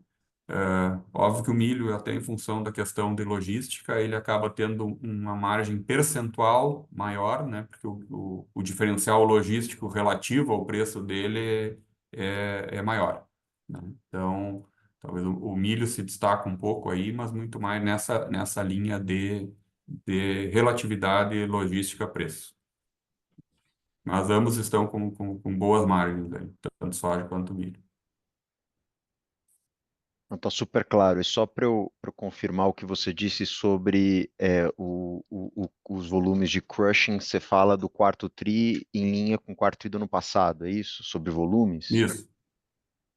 Óbvio que o milho, até em função da questão de logística, ele acaba tendo uma margem percentual maior, né? Porque o diferencial logístico relativo ao preço dele é maior, né? Então, talvez o milho se destaque um pouco aí, mas muito mais nessa linha de relatividade logística-preço. Mas ambos estão com boas margens aí, tanto soja quanto milho. Não, tá super claro. E só para eu confirmar o que você disse sobre os volumes de crushing, você fala do quarto tri em linha com o quarto tri do ano passado, é isso? Sobre volumes? Isso. Tá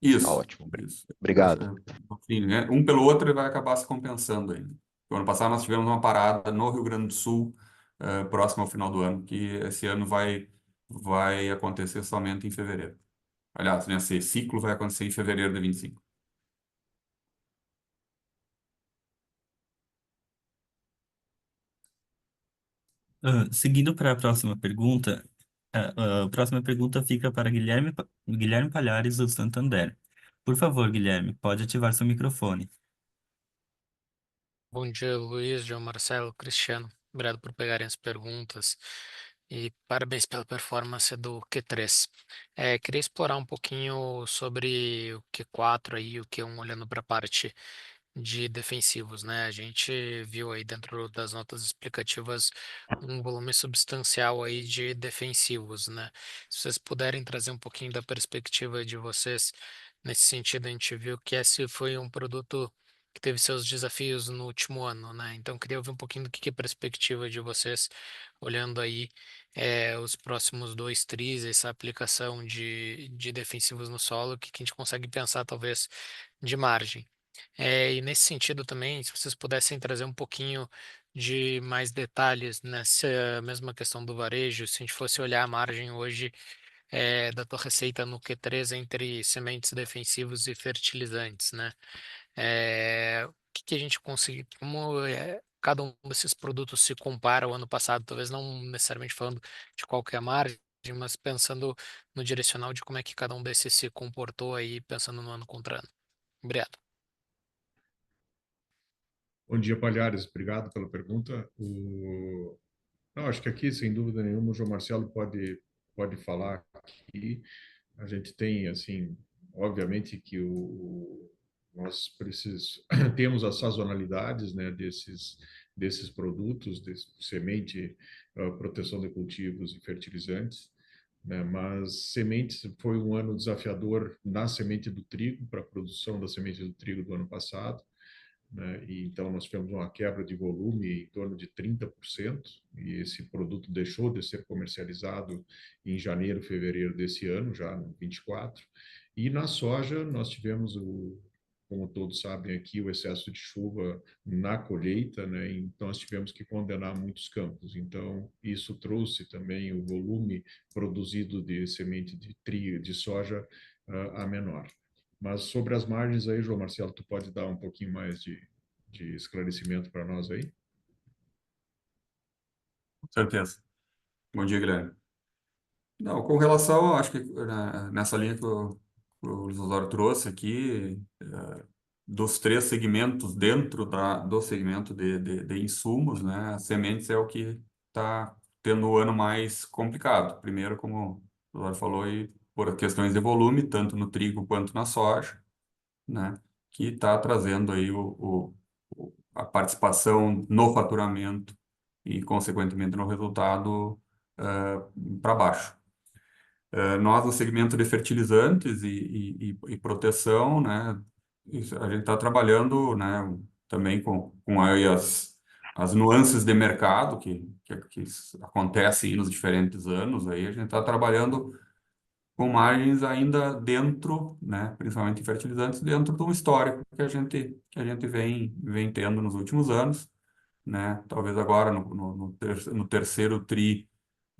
Isso, ótimo. isso. Obrigado. Enfim, né? Um pelo outro ele vai acabar se compensando aí. O ano passado nós tivemos uma parada no Rio Grande do Sul, próximo ao final do ano, que esse ano vai acontecer somente em fevereiro. Aliás, né, esse ciclo vai acontecer em fevereiro de 25. Seguindo para a próxima pergunta, a próxima pergunta fica para Guilherme Palhares, do Santander. Por favor, Guilherme, pode ativar seu microfone. Bom dia, Luiz, João Marcelo, Cristiano. Obrigado por pegarem as perguntas e parabéns pela performance do Q3. Queria explorar um pouquinho sobre o Q4 aí, o Q1, olhando para a parte de defensivos, né? A gente viu aí dentro das notas explicativas um volume substancial aí de defensivos, né? Se vocês puderem trazer um pouquinho da perspectiva de vocês nesse sentido, a gente viu que esse foi um produto que teve seus desafios no último ano, né? Então, queria ouvir um pouquinho do que é a perspectiva de vocês, olhando aí os próximos 2 tris, essa aplicação de defensivos no solo, o que que a gente consegue pensar, talvez, de margem. E nesse sentido também, se vocês pudessem trazer um pouquinho de mais detalhes nessa mesma questão do varejo, se a gente fosse olhar a margem hoje da tua receita no Q3 entre sementes defensivos e fertilizantes, né? O que que a gente conseguiu, como cada um desses produtos se compara ao ano passado, talvez não necessariamente falando de qual que é a margem, mas pensando no direcional de como é que cada um desses se comportou aí, pensando no ano contra ano. Obrigado. Bom dia, Palhares. Obrigado pela pergunta. Não, acho que aqui, sem dúvida nenhuma, o João Marcelo pode falar aqui. A gente tem, assim, obviamente que nós temos as sazonalidades, né, desses produtos, semente, proteção de cultivos e fertilizantes, né, mas sementes foi um ano desafiador na semente do trigo, para a produção da semente do trigo do ano passado, né? E então nós tivemos uma quebra de volume em torno de 30%, e esse produto deixou de ser comercializado em janeiro, fevereiro desse ano, já no 24. E na soja nós tivemos como todos sabem aqui, o excesso de chuva na colheita, né? Então nós tivemos que condenar muitos campos. Então isso trouxe também o volume produzido de semente de trigo, de soja, a menor. Mas sobre as margens aí, João Marcelo, tu pode dar um pouquinho mais de esclarecimento para nós aí? Com certeza. Bom dia, Guilherme. Não, com relação, acho que nessa linha que o Luiz Osório trouxe aqui, dos três segmentos dentro do segmento de insumos, né, as sementes é o que está tendo o ano mais complicado. Primeiro, como o Osório falou, aí, por questões de volume, tanto no trigo quanto na soja, né, que está trazendo aí a participação no faturamento e consequentemente, no resultado para baixo. Nós, no segmento de fertilizantes e proteção, né, a gente está trabalhando, né, também com aí as nuances de mercado que acontecem aí nos diferentes anos. Aí a gente está trabalhando com margens ainda dentro, né, principalmente em fertilizantes, dentro de um histórico que a gente vem tendo nos últimos anos, né? Talvez agora no terceiro tri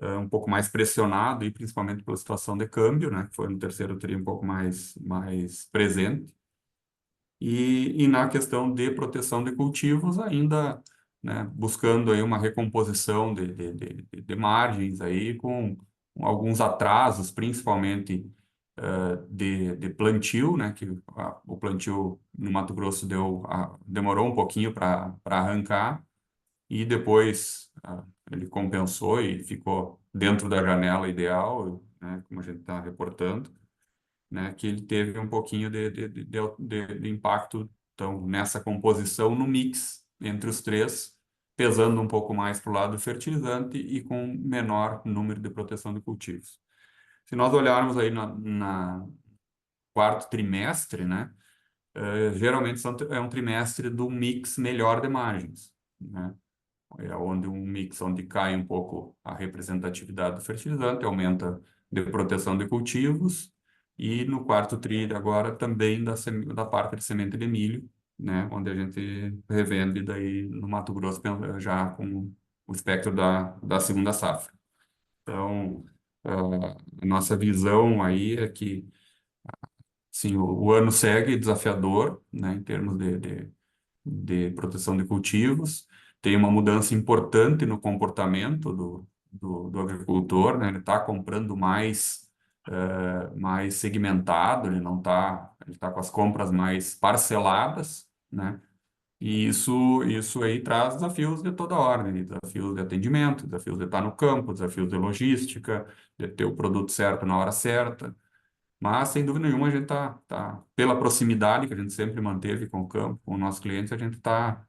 um pouco mais pressionado, e principalmente pela situação de câmbio, né? Que foi no terceiro tri um pouco mais presente. E na questão de proteção de cultivos, ainda, né, buscando aí uma recomposição de margens aí, com alguns atrasos, principalmente de plantio, né? Que o plantio no Mato Grosso demorou um pouquinho para arrancar, e depois ele compensou e ficou dentro da janela ideal, né, como a gente está reportando, né, que ele teve um pouquinho de impacto, então, nessa composição no mix entre os três, pesando um pouco mais para o lado do fertilizante e com menor número de proteção de cultivos. Se nós olharmos aí na quarto trimestre, né, geralmente é um trimestre do mix melhor de margens, né? É onde um mix onde cai um pouco a representatividade do fertilizante, aumenta de proteção de cultivos, e no quarto tri agora também da parte de semente de milho, né, onde a gente revende daí no Mato Grosso já com o espectro da segunda safra. Então, a nossa visão aí é que, sim, o ano segue desafiador, né, em termos de proteção de cultivos. Tem uma mudança importante no comportamento do agricultor, né? Ele está comprando mais segmentado, ele está com as compras mais parceladas, né? E isso aí traz desafios de toda ordem, desafios de atendimento, desafios de estar no campo, desafios de logística, de ter o produto certo na hora certa. Mas, sem dúvida nenhuma, a gente pela proximidade que a gente sempre manteve com o campo, com os nossos clientes, a gente tá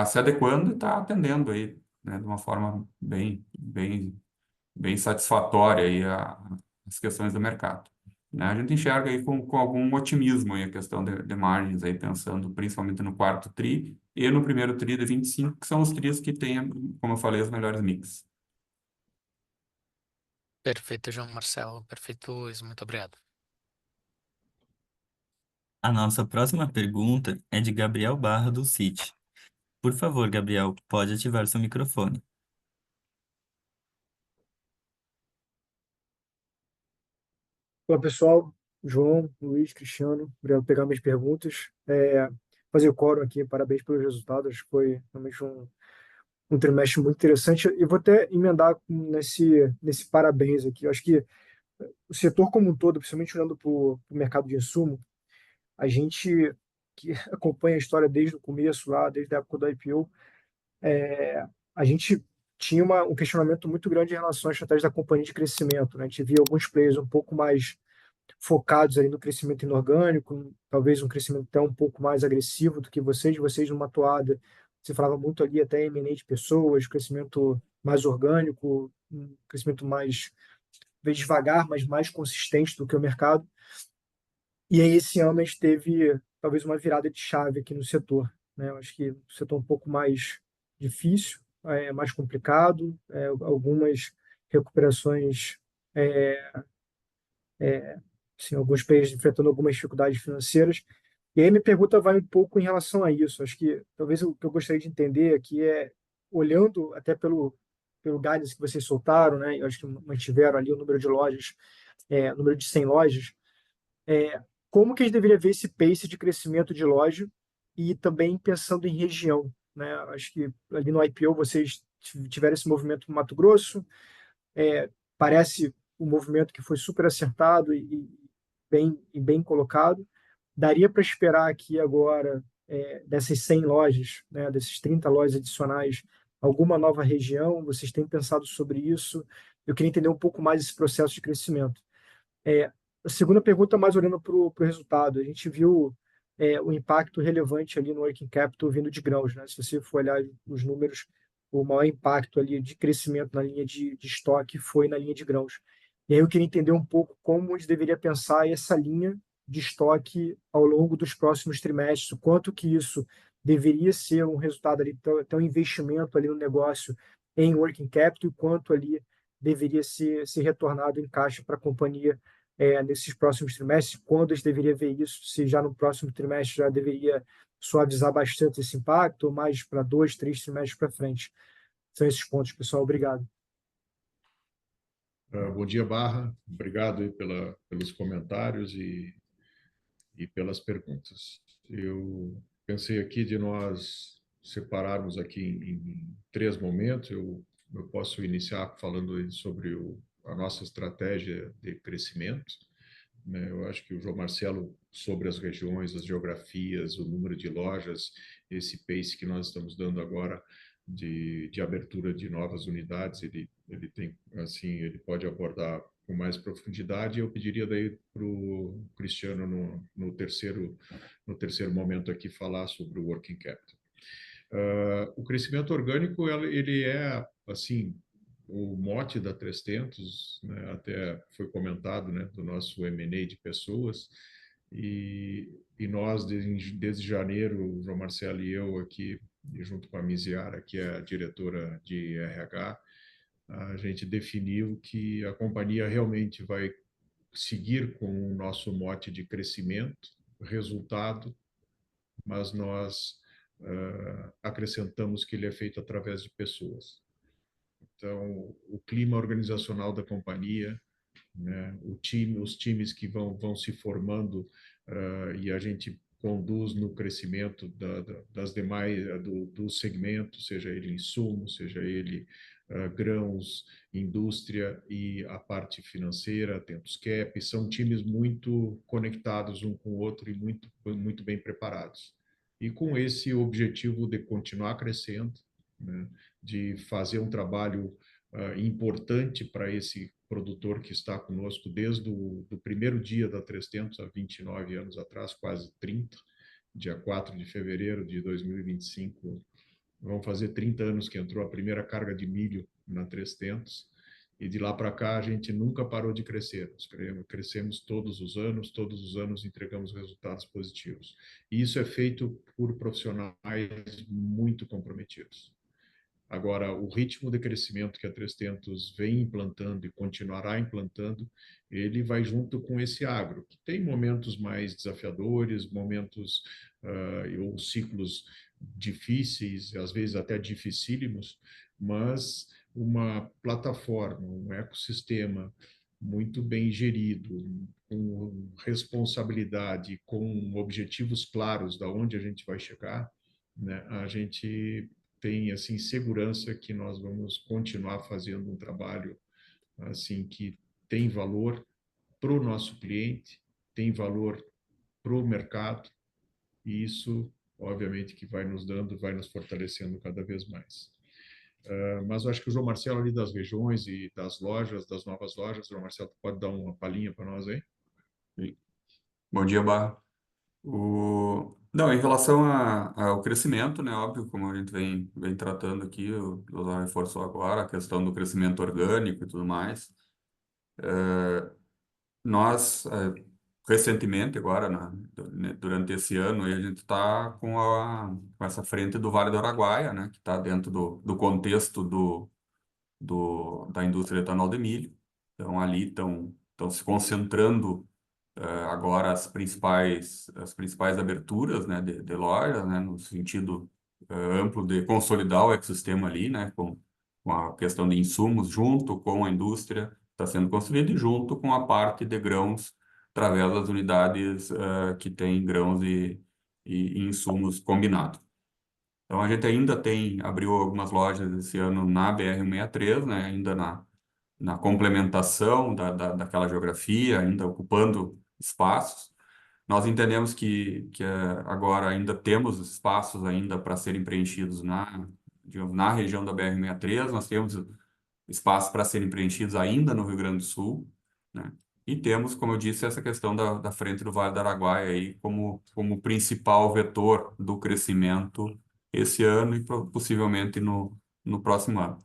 se adequando e está atendendo aí, né, de uma forma bem satisfatória aí as questões do mercado. Né? A gente enxerga aí com algum otimismo aí a questão de margens, aí, pensando principalmente no quarto tri e no primeiro tri de 25, que são os tris que têm, como eu falei, os melhores mix. Perfeito, João Marcelo. Perfeito, Luiz. Muito obrigado. A nossa próxima pergunta é de Gabriel Barra, do Citi. Por favor, Gabriel, pode ativar seu microfone. Olá, pessoal. João, Luiz, Cristiano, obrigado por pegar minhas perguntas. Fazer o quórum aqui, parabéns pelos resultados. Acho que foi realmente um trimestre muito interessante. Eu vou até emendar nesse parabéns aqui. Eu acho que o setor como um todo, principalmente olhando para o mercado de insumo, a gente que acompanha a história desde o começo, lá, desde a época do IPO, a gente tinha um questionamento muito grande em relação à estratégia da companhia de crescimento, né? A gente via alguns players um pouco mais focados ali no crescimento inorgânico, talvez um crescimento até um pouco mais agressivo do que vocês numa toada, você falava muito ali até M&A de pessoas, crescimento mais orgânico, um crescimento mais devagar, mas mais consistente do que o mercado. E aí esse ano a gente teve talvez uma virada de chave aqui no setor, né? Eu acho que o setor é um pouco mais difícil, mais complicado, algumas recuperações, assim, alguns países enfrentando algumas dificuldades financeiras. E aí minha pergunta vai um pouco em relação a isso. Acho que talvez o que eu gostaria de entender aqui é, olhando até pelo guidance que vocês soltaram, né? Eu acho que mantiveram ali o número de lojas, número de 100 lojas, como que a gente deveria ver esse pace de crescimento de loja e também pensando em região, né? Acho que ali no IPO vocês tiveram esse movimento no Mato Grosso, parece um movimento que foi super acertado e bem colocado. Daria para esperar aqui agora, dessas 100 lojas, né, desses 30 lojas adicionais, alguma nova região? Vocês têm pensado sobre isso? Eu queria entender um pouco mais esse processo de crescimento. A segunda pergunta, mais olhando para o resultado. A gente viu o impacto relevante ali no working capital vindo de grãos, né? Se você for olhar os números, o maior impacto ali de crescimento na linha de estoque foi na linha de grãos. E aí eu queria entender um pouco como a gente deveria pensar essa linha de estoque ao longo dos próximos trimestres, o quanto que isso deveria ser um resultado ali, ter um investimento ali no negócio em working capital, e quanto ali deveria ser retornado em caixa para a companhia nesses próximos trimestres, quando a gente deveria ver isso, se já no próximo trimestre já deveria suavizar bastante esse impacto, ou mais para 2, 3 trimestres para frente. São esses pontos, pessoal. Obrigado. Bom dia, Barra. Obrigado aí pelos comentários e pelas perguntas. Eu pensei aqui de nós separarmos aqui em três momentos. Eu posso iniciar falando sobre a nossa estratégia de crescimento, né? Eu acho que o João Marcelo, sobre as regiões, as geografias, o número de lojas, esse pace que nós estamos dando agora de abertura de novas unidades, ele tem, assim, ele pode abordar com mais profundidade. Eu pediria daí para o Cristiano, no terceiro momento aqui, falar sobre o working capital. O crescimento orgânico, ele é, assim, o mote da 300, né, até foi comentado, né, do nosso M&A de pessoas, e nós, desde janeiro, o João Marcelo e eu aqui, junto com a Miziara, que é a diretora de RH, a gente definiu que a companhia realmente vai seguir com o nosso mote de crescimento, resultado, mas nós acrescentamos que ele é feito através de pessoas. Então, o clima organizacional da companhia, né, os times que vão se formando, e a gente conduz no crescimento das demais, dos segmentos, seja ele insumo, seja ele grãos, indústria e a parte financeira, Atentos Cap, são times muito conectados um com o outro e muito bem preparados. E com esse objetivo de continuar crescendo, né, de fazer um trabalho importante para esse produtor que está conosco desde o primeiro dia da 300, há 29 anos atrás, quase 30, dia 4 de fevereiro de 2025, vão fazer 30 anos que entrou a primeira carga de milho na 300, e de lá para cá a gente nunca parou de crescer. Nós crescemos todos os anos entregamos resultados positivos. E isso é feito por profissionais muito comprometidos. Agora, o ritmo de crescimento que a 300 vem implantando e continuará implantando, ele vai junto com esse agro, que tem momentos mais desafiadores, momentos ou ciclos difíceis, às vezes até dificílimos, mas uma plataforma, um ecossistema muito bem gerido, com responsabilidade, com objetivos claros da onde a gente vai chegar, né? A gente tem assim segurança que nós vamos continuar fazendo um trabalho assim que tem valor para o nosso cliente, tem valor para o mercado, e isso obviamente que vai nos fortalecendo cada vez mais. Mas eu acho que o João Marcelo ali das regiões e das lojas, das novas lojas, o João Marcelo pode dar uma palhinha para nós aí? Sim. Bom dia, Barra. Não, em relação ao crescimento, né, óbvio, como a gente vem tratando aqui, o José reforçou agora a questão do crescimento orgânico e tudo mais. Nós, recentemente, agora, durante esse ano, a gente está com essa frente do Vale do Araguaia, né, que está dentro do contexto da indústria de etanol de milho. Então, ali estão se concentrando agora as principais aberturas, né, de lojas, né, no sentido amplo de consolidar o ecossistema ali, né, com a questão de insumos junto com a indústria está sendo construída e junto com a parte de grãos através das unidades que tem grãos e insumos combinados. Então a gente ainda abriu algumas lojas esse ano na BR-163, né, ainda na complementação daquela geografia, ainda ocupando espaços. Nós entendemos que agora ainda temos espaços ainda para serem preenchidos digamos, na região da BR-163, nós temos espaços para serem preenchidos ainda no Rio Grande do Sul, né? E temos, como eu disse, essa questão da frente do Vale do Araguaia aí como principal vetor do crescimento esse ano e possivelmente no no próximo ano.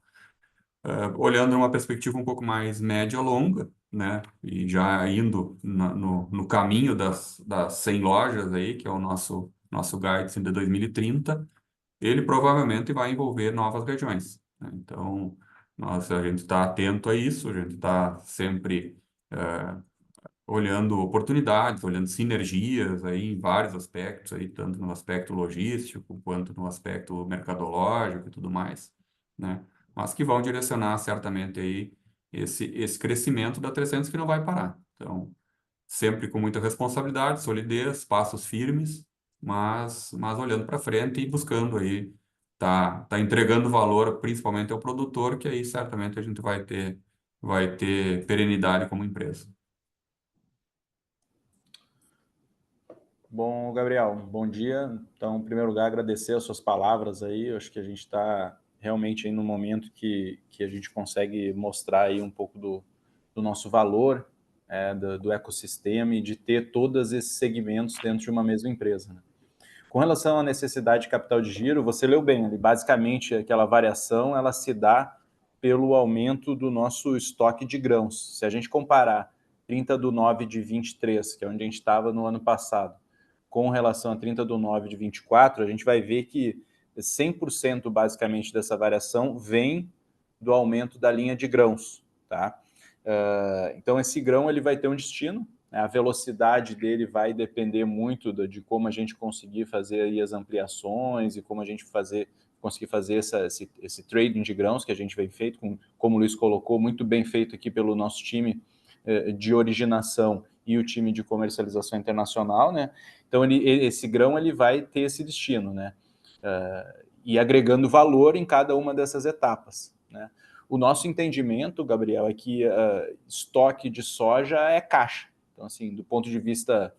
Olhando numa perspectiva um pouco mais média-longa, né, e já indo no caminho das 100 lojas aí, que é o nosso guidance de 2030, ele provavelmente vai envolver novas regiões, né? Então, a gente está atento a isso, a gente está sempre olhando oportunidades, olhando sinergias aí em vários aspectos, aí, tanto no aspecto logístico quanto no aspecto mercadológico e tudo mais, né? Mas que vão direcionar certamente aí esse crescimento da 300 que não vai parar. Então, sempre com muita responsabilidade, solidez, passos firmes, mas olhando para frente e buscando aí tá entregando valor principalmente ao produtor, que aí certamente a gente vai ter perenidade como empresa. Bom, Gabriel, bom dia. Então, em primeiro lugar, agradecer as suas palavras aí. Eu acho que a gente está realmente aí no momento que a gente consegue mostrar aí um pouco do nosso valor, do ecossistema e de ter todos esses segmentos dentro de uma mesma empresa, né? Com relação à necessidade de capital de giro, você leu bem ali. Basicamente, aquela variação ela se dá pelo aumento do nosso estoque de grãos. Se a gente comparar 30/9 de 23, que é onde a gente estava no ano passado, com relação a 30/9 de 24, a gente vai ver que 100% basicamente dessa variação vem do aumento da linha de grãos, tá? Então esse grão ele vai ter um destino, né? A velocidade dele vai depender muito de como a gente conseguir fazer aí as ampliações e como a gente conseguir fazer esse trading de grãos que a gente vem feito, como o Luiz colocou, muito bem feito aqui pelo nosso time de originação e o time de comercialização internacional, né? Então esse grão ele vai ter esse destino, né? E agregando valor em cada uma dessas etapas, né? O nosso entendimento, Gabriel, é que estoque de soja é caixa. Então, assim, do ponto de vista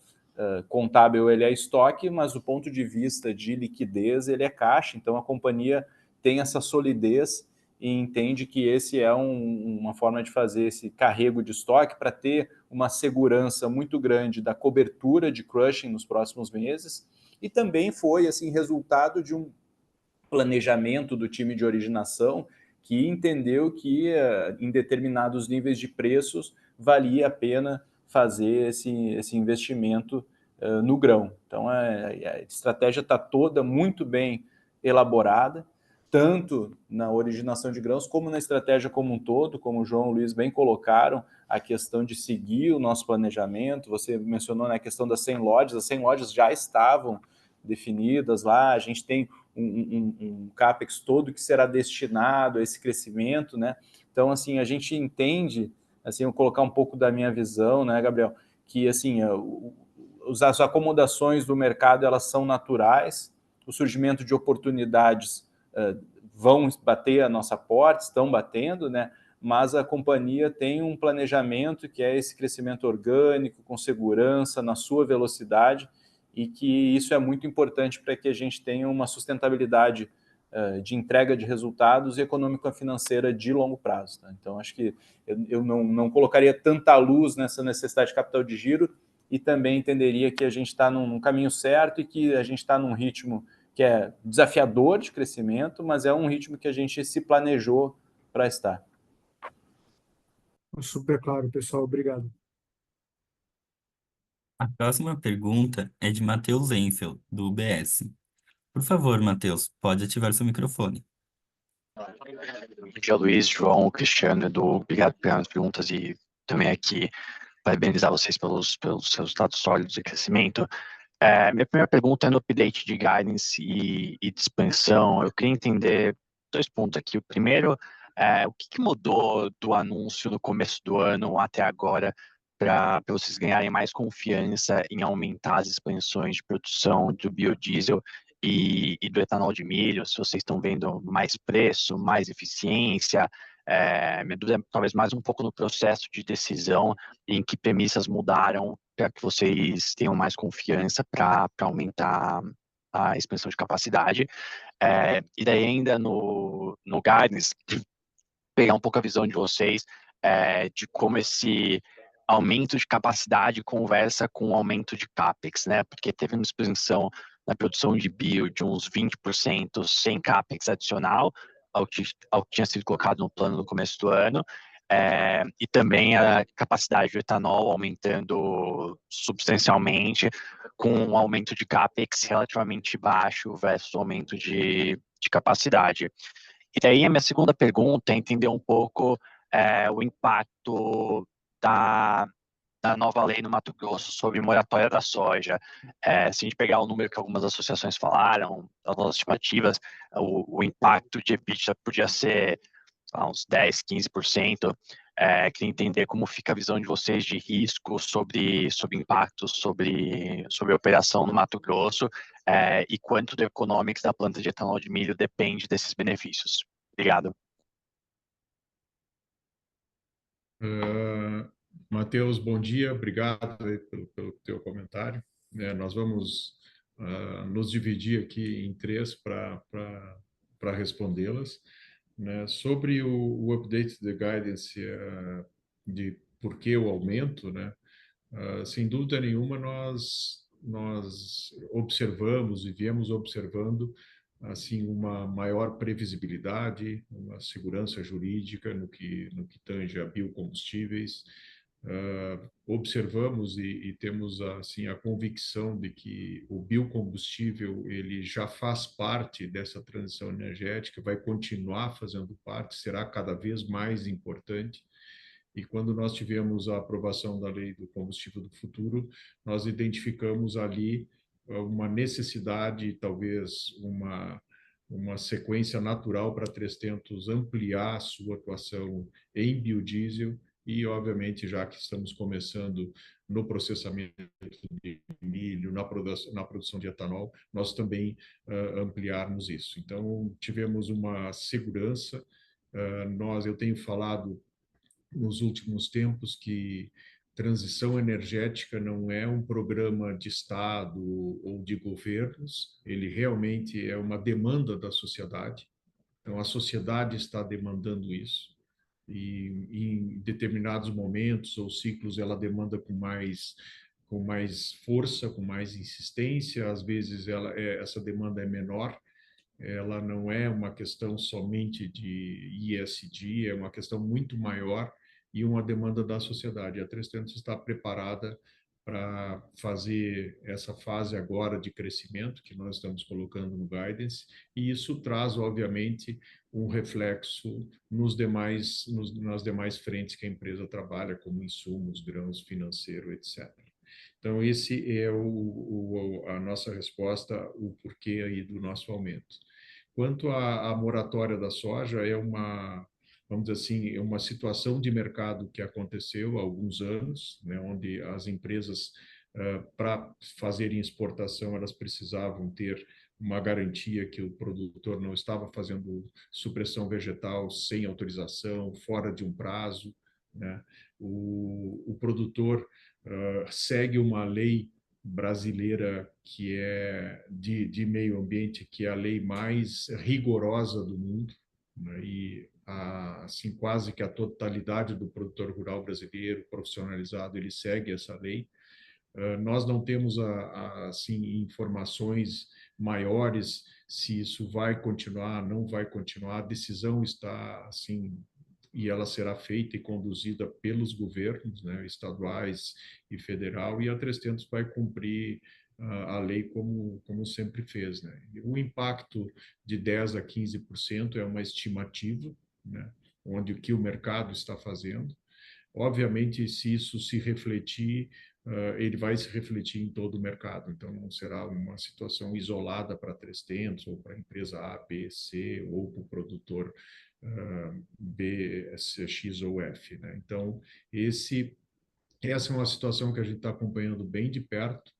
contábil, ele é estoque, mas do ponto de vista de liquidez, ele é caixa. Então, a companhia tem essa solidez e entende que esse é uma forma de fazer esse carrego de estoque para ter uma segurança muito grande da cobertura de crushing nos próximos meses. E também foi assim resultado de um planejamento do time de originação que entendeu que em determinados níveis de preços valia a pena fazer esse investimento no grão. Então a estratégia está toda muito bem elaborada, tanto na originação de grãos como na estratégia como um todo, como o João e o Luiz bem colocaram, a questão de seguir o nosso planejamento. Você mencionou a questão das 100 lojas, as 100 lojas já estavam definidas lá, a gente tem um CAPEX todo que será destinado a esse crescimento, né? Então, assim, a gente entende, assim, eu vou colocar um pouco da minha visão, né, Gabriel, que, assim, as acomodações do mercado, elas são naturais, o surgimento de oportunidades vão bater a nossa porta, estão batendo, né? Mas a companhia tem um planejamento que é esse crescimento orgânico, com segurança, na sua velocidade, e que isso é muito importante para que a gente tenha uma sustentabilidade de entrega de resultados e econômico-financeira de longo prazo, tá? Então, acho que eu não colocaria tanta luz nessa necessidade de capital de giro e também entenderia que a gente está num caminho certo e que a gente está num ritmo que é desafiador de crescimento, mas é um ritmo que a gente se planejou para estar. Super claro, pessoal. Obrigado. A próxima pergunta é de Matheus Ensel, do UBS. Por favor, Matheus, pode ativar seu microfone. Bom dia, Luiz, João, Cristiano, Edu. Obrigado pelas perguntas e também aqui parabenizar vocês pelos resultados sólidos de crescimento. Minha primeira pergunta é no update de guidance e de expansão. Eu queria entender 2 pontos aqui. O primeiro, o que mudou do anúncio no começo do ano até agora para vocês ganharem mais confiança em aumentar as expansões de produção do biodiesel e do etanol de milho? Se vocês estão vendo mais preço, mais eficiência, minha dúvida é talvez mais um pouco no processo de decisão e em que premissas mudaram para que vocês tenham mais confiança para aumentar a expansão de capacidade. E daí ainda no guidance, pegar um pouco a visão de vocês de como esse aumento de capacidade conversa com o aumento de CAPEX, né? Porque teve uma expansão na produção de bio de uns 20% sem CAPEX adicional, ao que tinha sido colocado no plano no começo do ano, e também a capacidade do etanol aumentando substancialmente, com um aumento de CAPEX relativamente baixo versus o aumento de capacidade. E daí a minha segunda pergunta é entender um pouco o impacto da nova lei no Mato Grosso sobre moratória da soja. Se a gente pegar o número que algumas associações falaram, as nossas estimativas, o impacto de EBITDA podia ser uns 10, 15%. Queria entender como fica a visão de vocês de risco sobre impactos sobre a operação no Mato Grosso, e quanto do economics da planta de etanol de milho depende desses benefícios. Obrigado. Matheus, bom dia, obrigado aí pelo teu comentário. Nós vamos nos dividir aqui em três para respondê-las. Né? Sobre o update de guidance, de por que o aumento, né? Sem dúvida nenhuma, nós observamos e viemos observando assim uma maior previsibilidade, uma segurança jurídica no que tange a biocombustíveis. Observamos e temos assim a convicção de que o biocombustível ele já faz parte dessa transição energética, vai continuar fazendo parte, será cada vez mais importante. E quando nós tivemos a aprovação da Lei do Combustível do Futuro, nós identificamos ali uma necessidade, talvez uma sequência natural para a 3tentos ampliar a sua atuação em biodiesel e, obviamente, já que estamos começando no processamento de milho, na produção de etanol, nós também ampliarmos isso. Então, tivemos uma segurança. Eu tenho falado nos últimos tempos que transição energética não é um programa de Estado ou de governos, ele realmente é uma demanda da sociedade. Então, a sociedade está demandando isso. E em determinados momentos ou ciclos, ela demanda com mais força, com mais insistência. Às vezes, essa demanda é menor. Ela não é uma questão somente de ESG, é uma questão muito maior e uma demanda da sociedade. A 3tentos está preparada para fazer essa fase agora de crescimento que nós estamos colocando no guidance, e isso traz, obviamente, um reflexo nas demais frentes que a empresa trabalha, como insumos, grãos, financeiro, etc. Então, esse é a nossa resposta, o porquê aí do nosso aumento. Quanto à moratória da soja, vamos dizer assim, é uma situação de mercado que aconteceu há alguns anos, né, onde as empresas, para fazerem exportação, elas precisavam ter uma garantia que o produtor não estava fazendo supressão vegetal sem autorização, fora de um prazo, né? O produtor segue uma lei brasileira que é de meio ambiente, que é a lei mais rigorosa do mundo, né? E assim quase que a totalidade do produtor rural brasileiro profissionalizado ele segue essa lei. Nós não temos assim informações maiores se isso vai continuar, não vai continuar. A decisão está assim e ela será feita e conduzida pelos governos, né, estaduais e federal, e a 3tentos vai cumprir a lei como sempre fez, né? O impacto de 10 a 15% é uma estimativa, né, onde o que o mercado está fazendo. Obviamente, se isso se refletir, ele vai se refletir em todo o mercado. Então, não será uma situação isolada para a 3tentos, ou para a empresa A, B, C, ou para o produtor B, X ou F, né? Então, essa é uma situação que a gente está acompanhando bem de perto,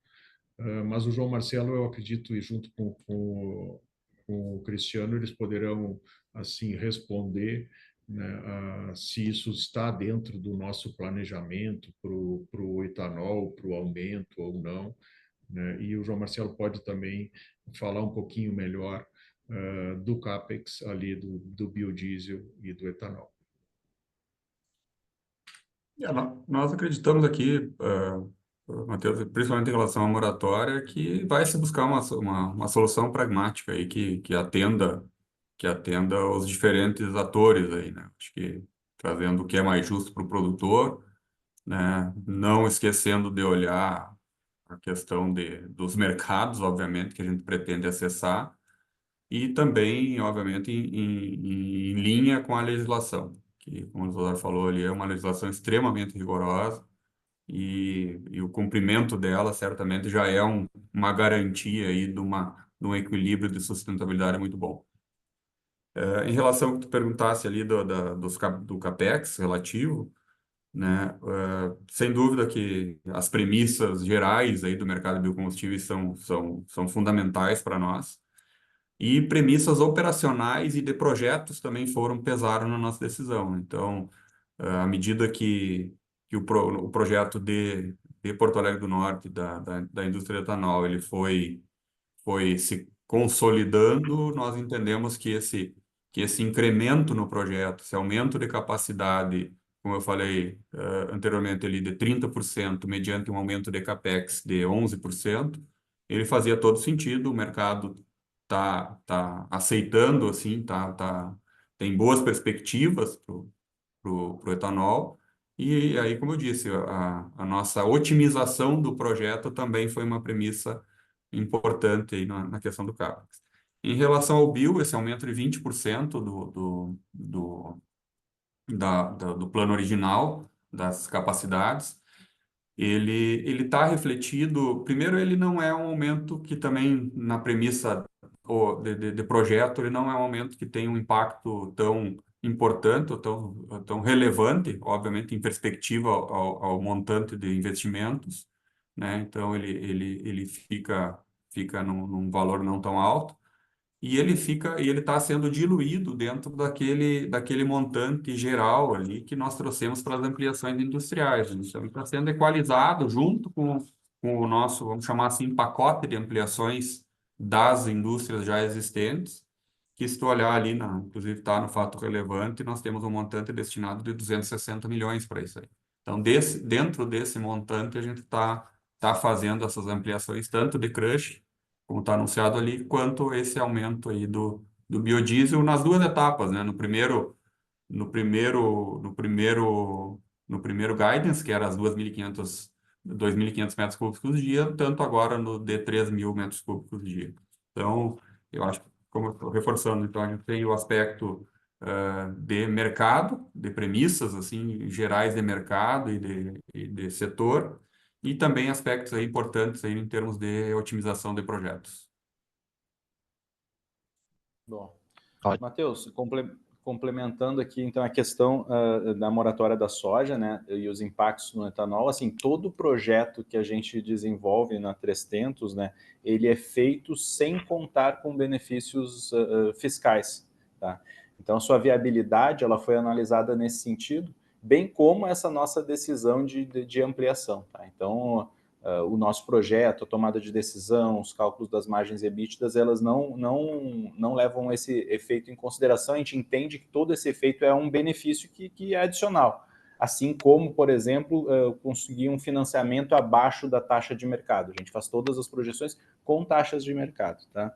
mas o João Marcelo, eu acredito, e junto com o Cristiano, eles poderão assim responder, né, se isso está dentro do nosso planejamento para o etanol, para o aumento ou não, né? E o João Marcelo pode também falar um pouquinho melhor do CAPEX ali do biodiesel e do etanol. Nós acreditamos aqui, Matheus, principalmente em relação à moratória, que vai se buscar uma solução pragmática aí que atenda que atenda aos diferentes atores aí, né? Acho que trazendo o que é mais justo para o produtor, né? Não esquecendo de olhar a questão dos mercados, obviamente, que a gente pretende acessar, e também, obviamente, em linha com a legislação, que, como o Isadora falou ali, é uma legislação extremamente rigorosa, e o cumprimento dela certamente já é uma garantia aí de um equilíbrio de sustentabilidade muito bom. Em relação ao que tu perguntasse ali do CAPEX relativo, né, sem dúvida que as premissas gerais aí do mercado de biocombustíveis são fundamentais para nós, e premissas operacionais e de projetos também pesaram na nossa decisão. Então, à medida que o projeto de Porto Alegre do Norte, da indústria de etanol, ele foi se consolidando, nós entendemos que esse incremento no projeto, esse aumento de capacidade, como eu falei anteriormente ali, de 30%, mediante um aumento de CAPEX de 11%, ele fazia todo sentido, o mercado tá aceitando, assim, tem boas perspectivas pro etanol, e aí, como eu disse, a nossa otimização do projeto também foi uma premissa importante aí na questão do CAPEX. Em relação ao bio, esse aumento de 20% do plano original, das capacidades, ele está refletido. Primeiro, ele não é um aumento que também, na premissa de projeto, ele não é um aumento que tem um impacto tão importante, ou tão relevante, obviamente, em perspectiva ao montante de investimentos, né? Então, ele fica num valor não tão alto. E ele está sendo diluído dentro daquele montante geral ali que nós trouxemos para as ampliações industriais. Então, ele está sendo equalizado junto com o nosso, vamos chamar assim, pacote de ampliações das indústrias já existentes, que se tu olhar ali, inclusive está no fato relevante, nós temos um montante destinado de 260 milhões para isso aí. Então, dentro desse montante, a gente tá fazendo essas ampliações, tanto de crush, como está anunciado ali, quanto esse aumento aí do biodiesel nas duas etapas, né? No primeiro guidance, que era as 2.500 metros cúbicos dia, tanto agora no de 3.000 metros cúbicos dia. Então, eu acho que, como eu estou reforçando, então a gente tem o aspecto de mercado, de premissas assim gerais de mercado e de setor, e também aspectos aí importantes aí em termos de otimização de projetos. Bom, Ótimo. Matheus, complementando aqui então a questão da moratória da soja, né, e os impactos no etanol, assim, todo projeto que a gente desenvolve na 300, né, ele é feito sem contar com benefícios fiscais, tá? Então, sua viabilidade, ela foi analisada nesse sentido, bem como essa nossa decisão de ampliação, tá? Então, o nosso projeto, a tomada de decisão, os cálculos das margens ebítidas, elas não levam esse efeito em consideração. A gente entende que todo esse efeito é um benefício que é adicional. Assim como, por exemplo, conseguir um financiamento abaixo da taxa de mercado. A gente faz todas as projeções com taxas de mercado, tá?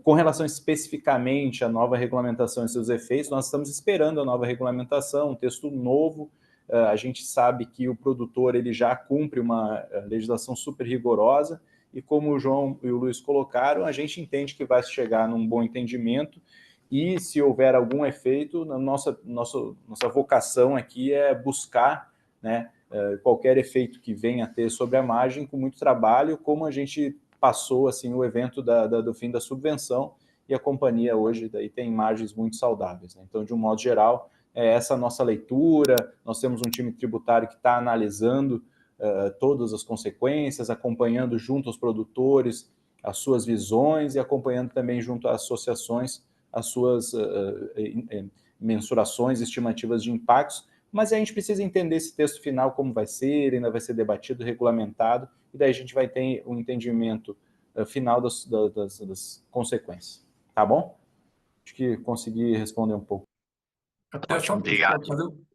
Com relação especificamente à nova regulamentação e seus efeitos, nós estamos esperando a nova regulamentação, um texto novo. A gente sabe que o produtor ele já cumpre uma legislação super rigorosa e, como o João e o Luiz colocaram, a gente entende que vai chegar num bom entendimento e, se houver algum efeito, nossa vocação aqui é buscar, né, qualquer efeito que venha a ter sobre a margem com muito trabalho, como a gente passou assim o evento do fim da subvenção e a companhia hoje daí tem margens muito saudáveis, né? Então, de um modo geral, essa nossa leitura, nós temos um time tributário que está analisando todas as consequências, acompanhando junto aos produtores as suas visões e acompanhando também junto às associações as suas mensurações, estimativas de impactos, mas a gente precisa entender esse texto final como vai ser, ainda vai ser debatido, regulamentado, e daí a gente vai ter um entendimento final das consequências. Tá bom? Acho que consegui responder um pouco. Até Ótimo, obrigado.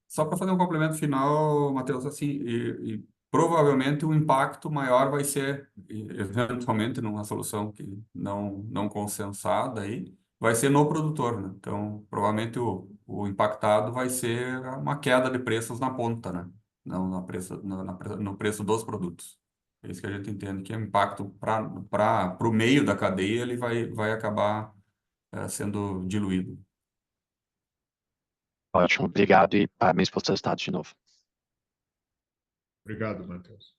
Só para fazer um complemento final, Matheus, assim, e provavelmente o impacto maior vai ser, eventualmente, numa solução que não consensada aí, vai ser no produtor, né? Então, provavelmente o impactado vai ser uma queda de preços na ponta, né? Não no preço dos produtos. É isso que a gente entende que é o impacto para o meio da cadeia, ele vai acabar sendo diluído. Ótimo, obrigado e parabéns pelos resultados de novo. Obrigado, Matheus.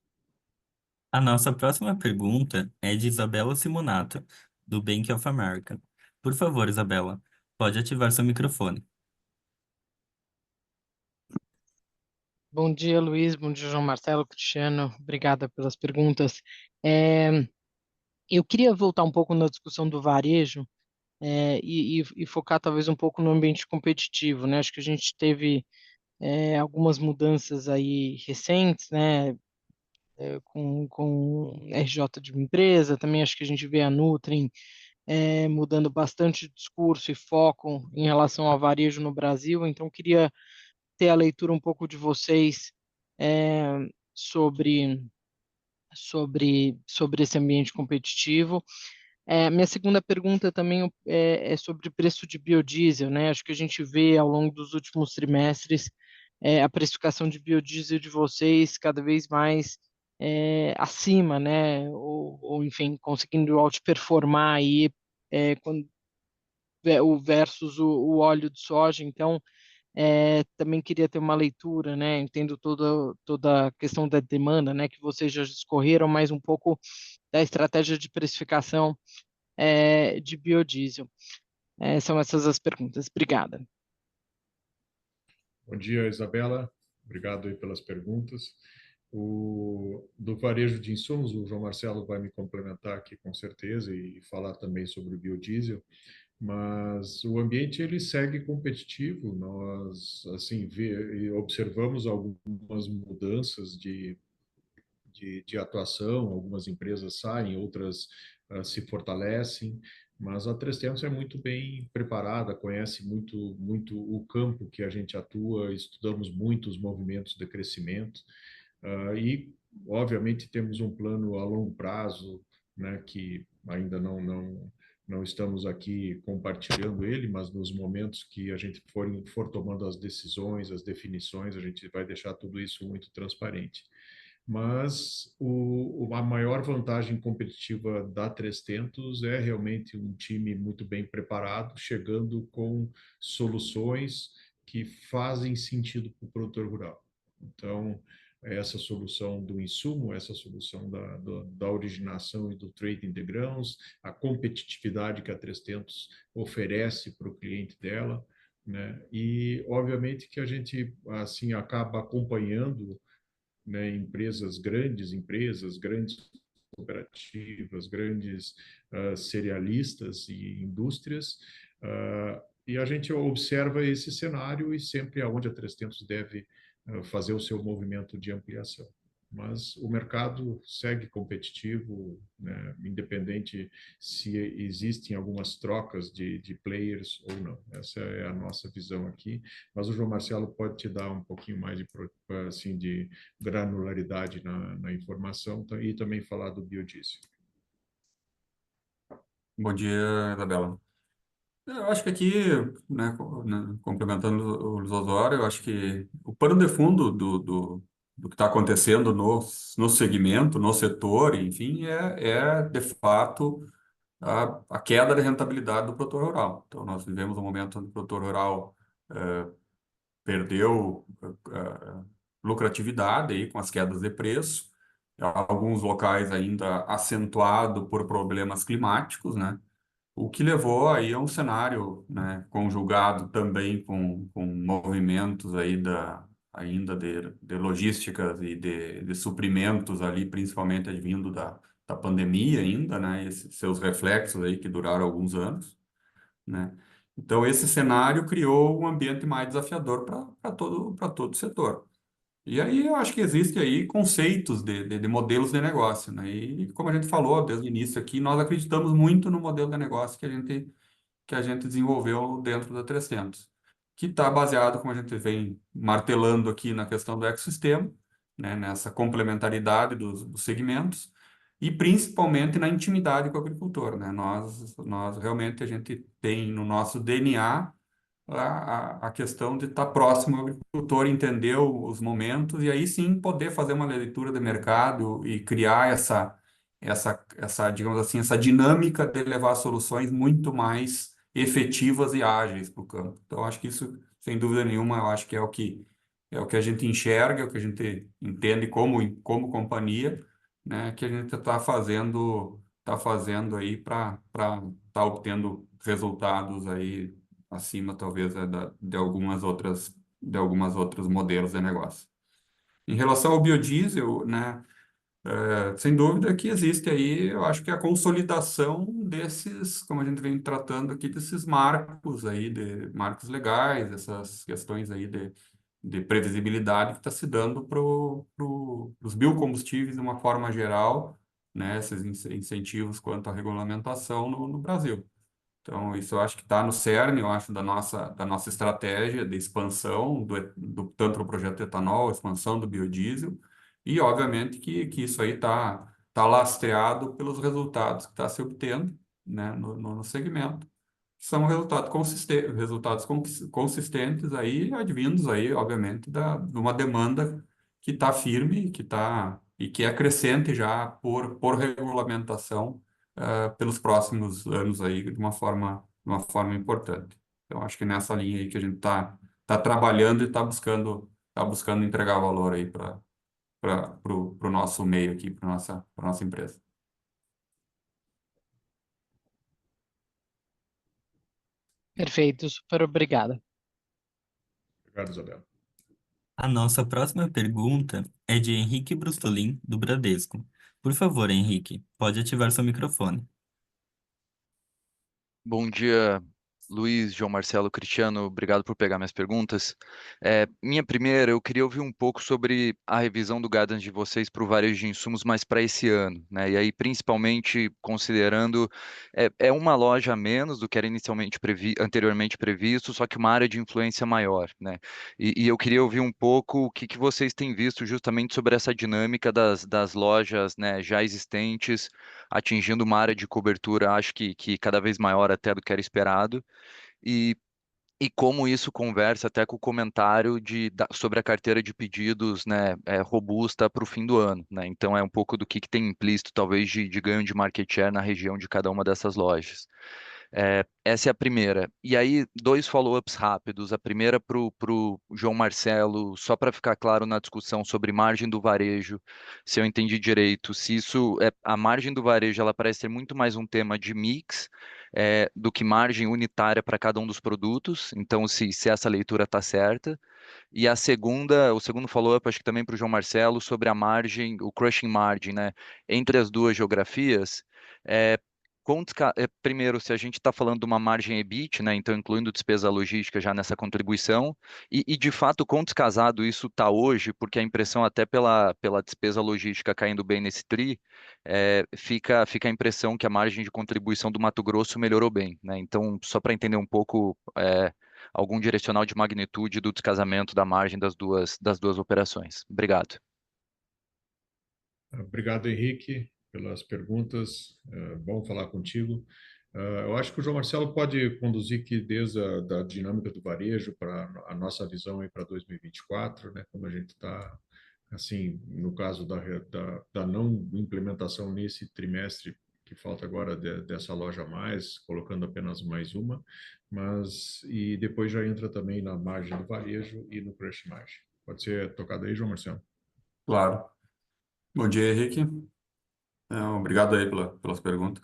A nossa próxima pergunta é de Isabela Simonato, do Bank of America. Por favor, Isabela, pode ativar seu microfone. Bom dia, Luiz. Bom dia, João Marcelo, Cristiano. Obrigada pelas perguntas. É, eu queria voltar um pouco na discussão do varejo, e focar talvez um pouco no ambiente competitivo, né? Acho que a gente teve algumas mudanças aí recentes, né? Com RJ de uma empresa, também acho que a gente vê a Nutrim mudando bastante discurso e foco em relação ao varejo no Brasil. Então, queria ter a leitura um pouco de vocês é, sobre, sobre esse ambiente competitivo. Minha segunda pergunta também é sobre preço de biodiesel, né? Acho que a gente vê ao longo dos últimos trimestres a precificação de biodiesel de vocês cada vez mais acima, né? Ou enfim, conseguindo outperformar aí quando, o versus o óleo de soja. Então, também queria ter uma leitura, né? Entendo toda a questão da demanda, né? Que vocês já discorreram, mas um pouco da estratégia de precificação de biodiesel. São essas as perguntas. Obrigada. Bom dia, Isabela. Obrigado aí pelas perguntas. Do varejo de insumos, o João Marcelo vai me complementar aqui com certeza e falar também sobre o biodiesel, mas o ambiente ele segue competitivo. Nós assim observamos algumas mudanças de atuação, algumas empresas saem, outras se fortalecem, mas a 300 é muito bem preparada, conhece muito o campo que a gente atua, estudamos muito os movimentos de crescimento e, obviamente, temos um plano a longo prazo, né, que ainda não estamos aqui compartilhando ele, mas nos momentos que a gente for tomando as decisões, as definições, a gente vai deixar tudo isso muito transparente. Mas a maior vantagem competitiva da 300 é realmente um time muito bem preparado, chegando com soluções que fazem sentido para o produtor rural. Então, essa solução do insumo, essa solução da originação e do trading de grãos, a competitividade que a 300 oferece para o cliente dela, né? E, obviamente, que a gente assim acaba acompanhando, né, empresas, grandes cooperativas, grandes cerealistas e indústrias, e a gente observa esse cenário e sempre aonde a 300 deve fazer o seu movimento de ampliação. Mas o mercado segue competitivo, né, independente se existem algumas trocas de players ou não. Essa é a nossa visão aqui. Mas o João Marcelo pode te dar um pouquinho mais de granularidade na informação e também falar do biodiesel. Bom dia, Isabela. Eu acho que aqui, né, complementando o Luiz Osório, eu acho que o pano de fundo do que está acontecendo no segmento, no setor, enfim, de fato a queda da rentabilidade do produtor rural. Então, nós vivemos um momento onde o produtor rural perdeu lucratividade aí com as quedas de preço, alguns locais ainda acentuado por problemas climáticos, né? O que levou aí a um cenário, né, conjugado também com movimentos aí ainda de logísticas e de suprimentos ali, principalmente advindo da pandemia ainda, né, esses seus reflexos aí que duraram alguns anos, né? Então, esse cenário criou um ambiente mais desafiador para todo o setor. E aí eu acho que existe aí conceitos de modelos de negócio, né? E como a gente falou desde o início aqui, nós acreditamos muito no modelo de negócio que a gente desenvolveu dentro da 300, que está baseado, como a gente vem martelando aqui na questão do ecossistema, né? Nessa complementaridade dos segmentos, e principalmente na intimidade com o agricultor, né? Nós realmente a gente tem no nosso DNA a questão de estar próximo ao agricultor, entender os momentos e aí sim poder fazer uma leitura de mercado e criar digamos assim, essa dinâmica de levar soluções muito mais efetivas e ágeis para o campo. Então, acho que isso, sem dúvida nenhuma, eu acho que é o que a gente enxerga, é o que a gente entende como companhia, né, que a gente está fazendo aí para estar obtendo resultados aí acima, talvez, de algumas outros modelos de negócio. Em relação ao biodiesel, né, sem dúvida que existe aí, eu acho que a consolidação desses, como a gente vem tratando aqui, desses marcos aí, de marcos legais, essas questões aí de previsibilidade que está se dando para os biocombustíveis de uma forma geral, né, esses incentivos quanto à regulamentação no Brasil. Então, isso eu acho que está no cerne, eu acho, da nossa estratégia de expansão, tanto do projeto etanol, expansão do biodiesel, e, obviamente, que isso aí tá lastreado pelos resultados que está se obtendo, né, no segmento. São resultados consistentes aí, advindos aí, obviamente, de uma demanda que está firme, e que é crescente já por regulamentação pelos próximos anos aí de uma forma importante. Então, acho que nessa linha aí que a gente tá trabalhando e tá buscando entregar valor aí para o nosso meio aqui, para nossa empresa. Perfeito, super obrigada. Obrigado, Isabela. A nossa próxima pergunta é de Henrique Brustolin, do Bradesco. Por favor, Henrique, pode ativar seu microfone. Bom dia, Luiz, João Marcelo, Cristiano, obrigado por pegar minhas perguntas. Minha primeira, eu queria ouvir um pouco sobre a revisão do guidance de vocês para o varejo de insumos mais para esse ano, né? E aí, principalmente considerando é uma loja a menos do que era anteriormente previsto, só que uma área de influência maior, né? E eu queria ouvir um pouco o que vocês têm visto justamente sobre essa dinâmica das lojas, né, já existentes atingindo uma área de cobertura, acho que cada vez maior até do que era esperado, e, e como isso conversa até com o comentário sobre a carteira de pedidos, né, robusta para o fim do ano, né? Então é um pouco do que tem implícito, talvez, de ganho de market share na região de cada uma dessas lojas. Essa é a primeira. E aí, dois follow-ups rápidos. A primeira para o João Marcelo, só para ficar claro na discussão sobre margem do varejo, se eu entendi direito, se isso a margem do varejo, ela parece ser muito mais um tema de mix do que margem unitária para cada um dos produtos. Então, se essa leitura está certa. E o segundo follow-up, acho que também para o João Marcelo, sobre a margem, o crushing margin, né, entre as duas geografias. É, primeiro, se a gente está falando de uma margem EBIT, né, então incluindo despesa logística já nessa contribuição, e de fato, quão descasado isso está hoje, porque a impressão até pela despesa logística caindo bem nesse TRI, fica a impressão que a margem de contribuição do Mato Grosso melhorou bem, né? Então, só para entender um pouco algum direcional de magnitude do descasamento da margem das duas operações. Obrigado. Obrigado, Henrique, pelas perguntas. Bom falar contigo. Eu acho que o João Marcelo pode conduzir aqui desde a dinâmica do varejo para a nossa visão aí para 2024, né? Como a gente está, assim, no caso da não implementação nesse trimestre que falta agora dessa loja a mais, colocando apenas mais uma, e depois já entra também na margem do varejo e no crush margin. Pode ser tocado aí, João Marcelo? Claro. Bom dia, Henrique. Obrigado aí pelas perguntas.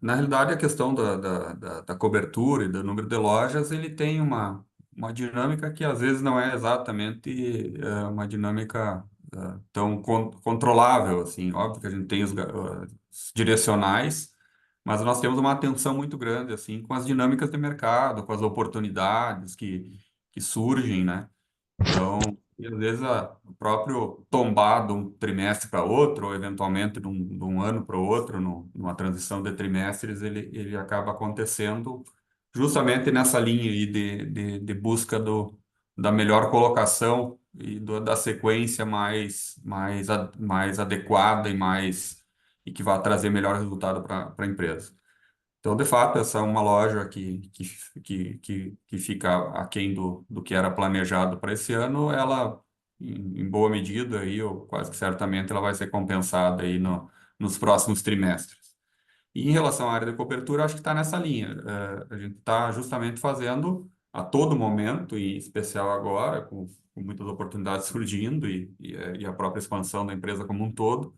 Na realidade, a questão da cobertura e do número de lojas, ele tem uma dinâmica que às vezes não é exatamente uma dinâmica tão controlável, assim. Óbvio que a gente tem os direcionais, mas nós temos uma atenção muito grande, assim, com as dinâmicas de mercado, com as oportunidades que surgem, né? Então, e às vezes o próprio tombar de um trimestre para outro, ou eventualmente de um ano para o outro, numa transição de trimestres, ele acaba acontecendo justamente nessa linha aí de busca da melhor colocação da sequência mais adequada e que vai trazer melhor resultado para a empresa. Então, de fato, essa é uma loja que fica aquém do que era planejado para esse ano. Ela, em boa medida, aí, ou quase que certamente, ela vai ser compensada aí nos próximos trimestres. E em relação à área de cobertura, acho que está nessa linha. A gente está justamente fazendo a todo momento, e em especial agora, com muitas oportunidades surgindo e a própria expansão da empresa como um todo,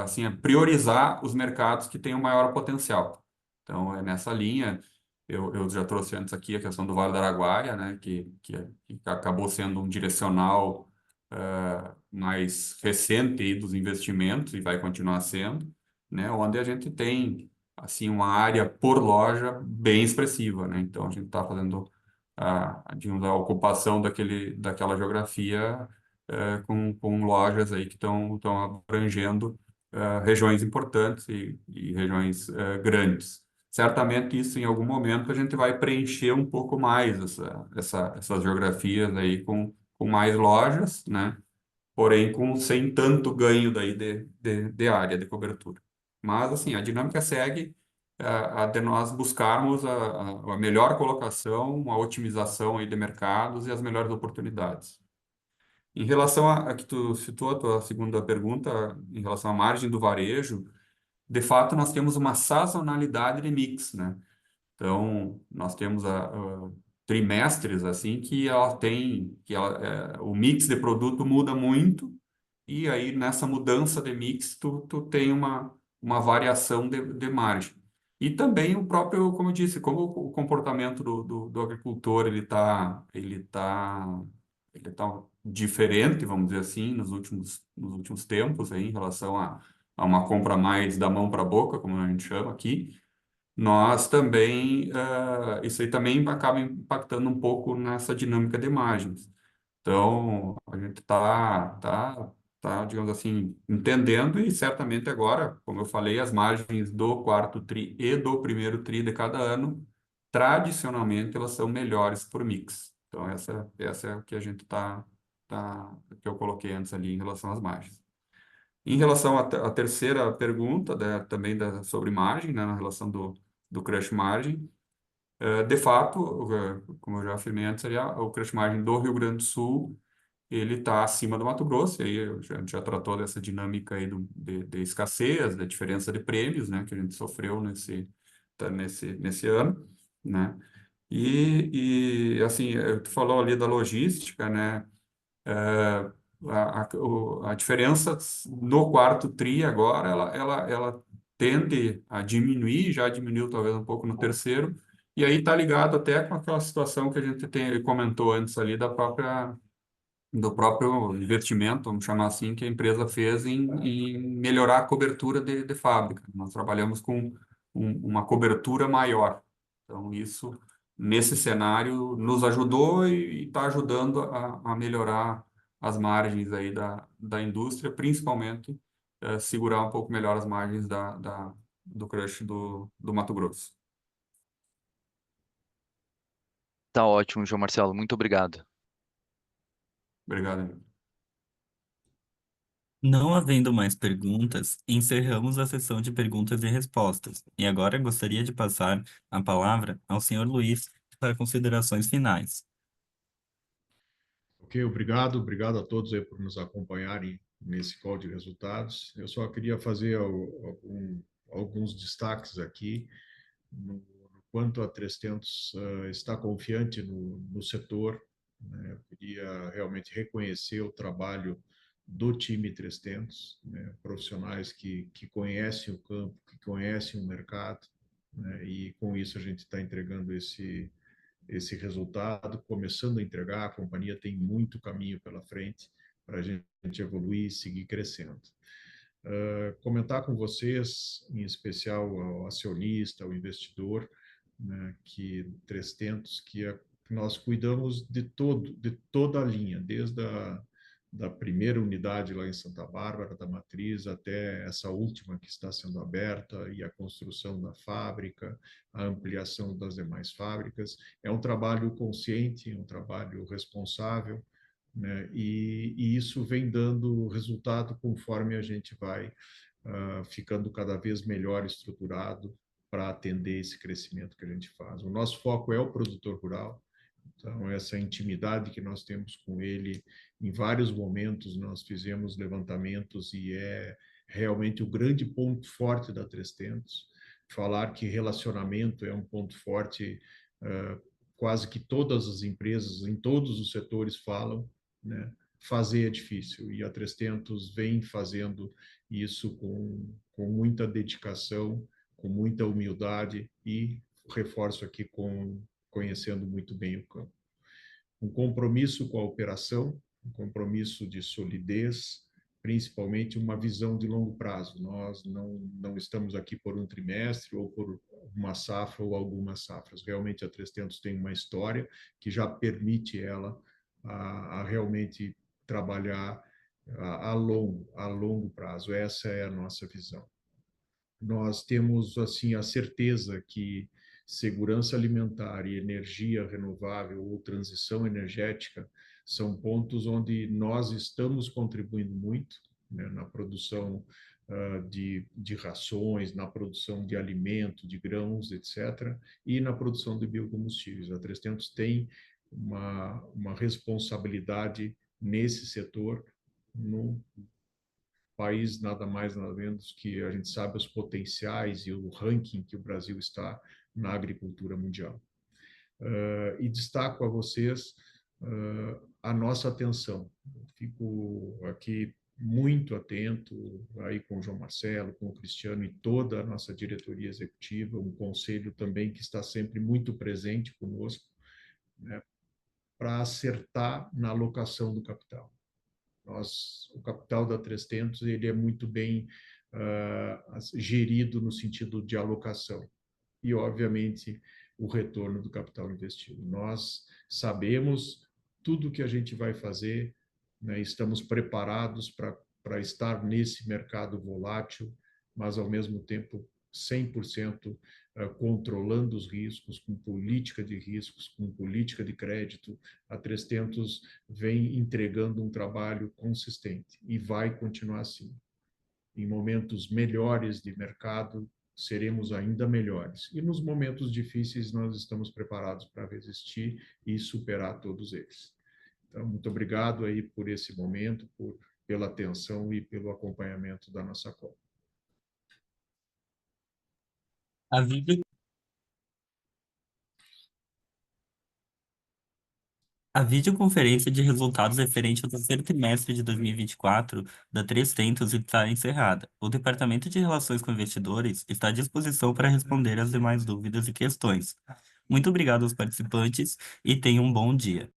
assim, é priorizar os mercados que têm o maior potencial. Então, é nessa linha. Eu já trouxe antes aqui a questão do Vale do Araguaia, né, que acabou sendo um direcional mais recente aí dos investimentos e vai continuar sendo, né, onde a gente tem assim uma área por loja bem expressiva, né? Então, a gente está fazendo digamos, a ocupação daquela geografia com lojas aí que estão abrangendo regiões importantes e regiões grandes. Certamente isso em algum momento a gente vai preencher um pouco mais essas geografias aí com mais lojas, né? Porém sem tanto ganho daí de área de cobertura. Mas assim, a dinâmica segue a de nós buscarmos a melhor colocação, a otimização aí de mercados e as melhores oportunidades. Em relação a que tu citou a tua segunda pergunta, em relação à margem do varejo, de fato nós temos uma sazonalidade de mix, né? Então, nós temos trimestres assim o mix de produto muda muito e aí nessa mudança de mix tu tem uma variação de margem. E também o próprio, como eu disse, como o comportamento do agricultor ele tá diferente, vamos dizer assim, nos últimos tempos aí, em relação a uma compra mais da mão para a boca, como a gente chama aqui. Nós também, isso aí também acaba impactando um pouco nessa dinâmica de margens. Então, a gente digamos assim, entendendo e certamente agora, como eu falei, as margens do quarto tri e do primeiro tri de cada ano, tradicionalmente, elas são melhores por mix. Então, essa é o que a gente que eu coloquei antes ali em relação às margens. Em relação à terceira pergunta, também sobre margem, né, na relação do crush margin, de fato, como eu já afirmei antes, o crush margin do Rio Grande do Sul, ele está acima do Mato Grosso, e aí a gente já tratou dessa dinâmica aí de escassez, da diferença de prêmios, né, que a gente sofreu nesse ano, né, assim, tu falou ali da logística, né, a diferença no quarto tri agora, ela tende a diminuir, já diminuiu talvez um pouco no terceiro, e aí está ligado até com aquela situação que a gente comentou antes ali do próprio investimento, vamos chamar assim, que a empresa fez em melhorar a cobertura de fábrica. Nós trabalhamos com uma cobertura maior. Então, isso, nesse cenário, nos ajudou e está ajudando a melhorar as margens aí da indústria, principalmente segurar um pouco melhor as margens do crush do Mato Grosso. Tá ótimo, João Marcelo. Muito obrigado. Obrigado, amigo. Não havendo mais perguntas, encerramos a sessão de perguntas e respostas. E agora gostaria de passar a palavra ao senhor Luiz para considerações finais. Ok, obrigado a todos aí por nos acompanharem nesse call de resultados. Eu só queria fazer alguns destaques aqui no quanto a 3tentos está confiante no setor, né? Eu queria realmente reconhecer o trabalho do time 3tentos, né? Profissionais que conhecem o campo, que conhecem o mercado, né? E com isso a gente está entregando esse resultado, começando a entregar. A companhia tem muito caminho pela frente para a gente evoluir e seguir crescendo. Comentar com vocês, em especial ao acionista, ao investidor, né, que 3tentos, que nós cuidamos de toda a linha, desde da primeira unidade lá em Santa Bárbara, da matriz, até essa última que está sendo aberta, e a construção da fábrica, a ampliação das demais fábricas. É um trabalho consciente, um trabalho responsável, né? E isso vem dando resultado conforme a gente vai ficando cada vez melhor estruturado para atender esse crescimento que a gente faz. O nosso foco é o produtor rural, então essa intimidade que nós temos com ele, em vários momentos nós fizemos levantamentos e é realmente o grande ponto forte da 300. Falar que relacionamento é um ponto forte, quase que todas as empresas, em todos os setores falam, né? Fazer é difícil, e a 300 vem fazendo isso com muita dedicação, com muita humildade e, reforço aqui, conhecendo muito bem o campo. Um compromisso com a operação, um compromisso de solidez, principalmente uma visão de longo prazo. Nós não estamos aqui por um trimestre ou por uma safra ou algumas safras. Realmente a 300 tem uma história que já permite ela a realmente trabalhar a longo prazo. Essa é a nossa visão. Nós temos assim a certeza que segurança alimentar e energia renovável ou transição energética são pontos onde nós estamos contribuindo muito, né, na produção de rações, na produção de alimento, de grãos, etc., e na produção de biocombustíveis. A 300 tem uma responsabilidade nesse setor no país nada mais nada menos que a gente sabe os potenciais e o ranking que o Brasil está na agricultura mundial. E destaco a vocês a nossa atenção. Fico aqui muito atento aí com o João Marcelo, com o Cristiano e toda a nossa diretoria executiva, um conselho também que está sempre muito presente conosco, né, para acertar na alocação do capital. O capital da 300 ele é muito bem gerido no sentido de alocação e, obviamente, o retorno do capital investido. Nós sabemos tudo o que a gente vai fazer, né? Estamos preparados para estar nesse mercado volátil, mas, ao mesmo tempo, 100% controlando os riscos, com política de riscos, com política de crédito. A 300 vem entregando um trabalho consistente e vai continuar assim. Em momentos melhores de mercado, seremos ainda melhores. E nos momentos difíceis, nós estamos preparados para resistir e superar todos eles. Então, muito obrigado aí por esse momento, pela atenção e pelo acompanhamento da nossa call. A vídeo A videoconferência de resultados referente ao terceiro trimestre de 2024 da 300 está encerrada. O Departamento de Relações com Investidores está à disposição para responder as demais dúvidas e questões. Muito obrigado aos participantes e tenham um bom dia.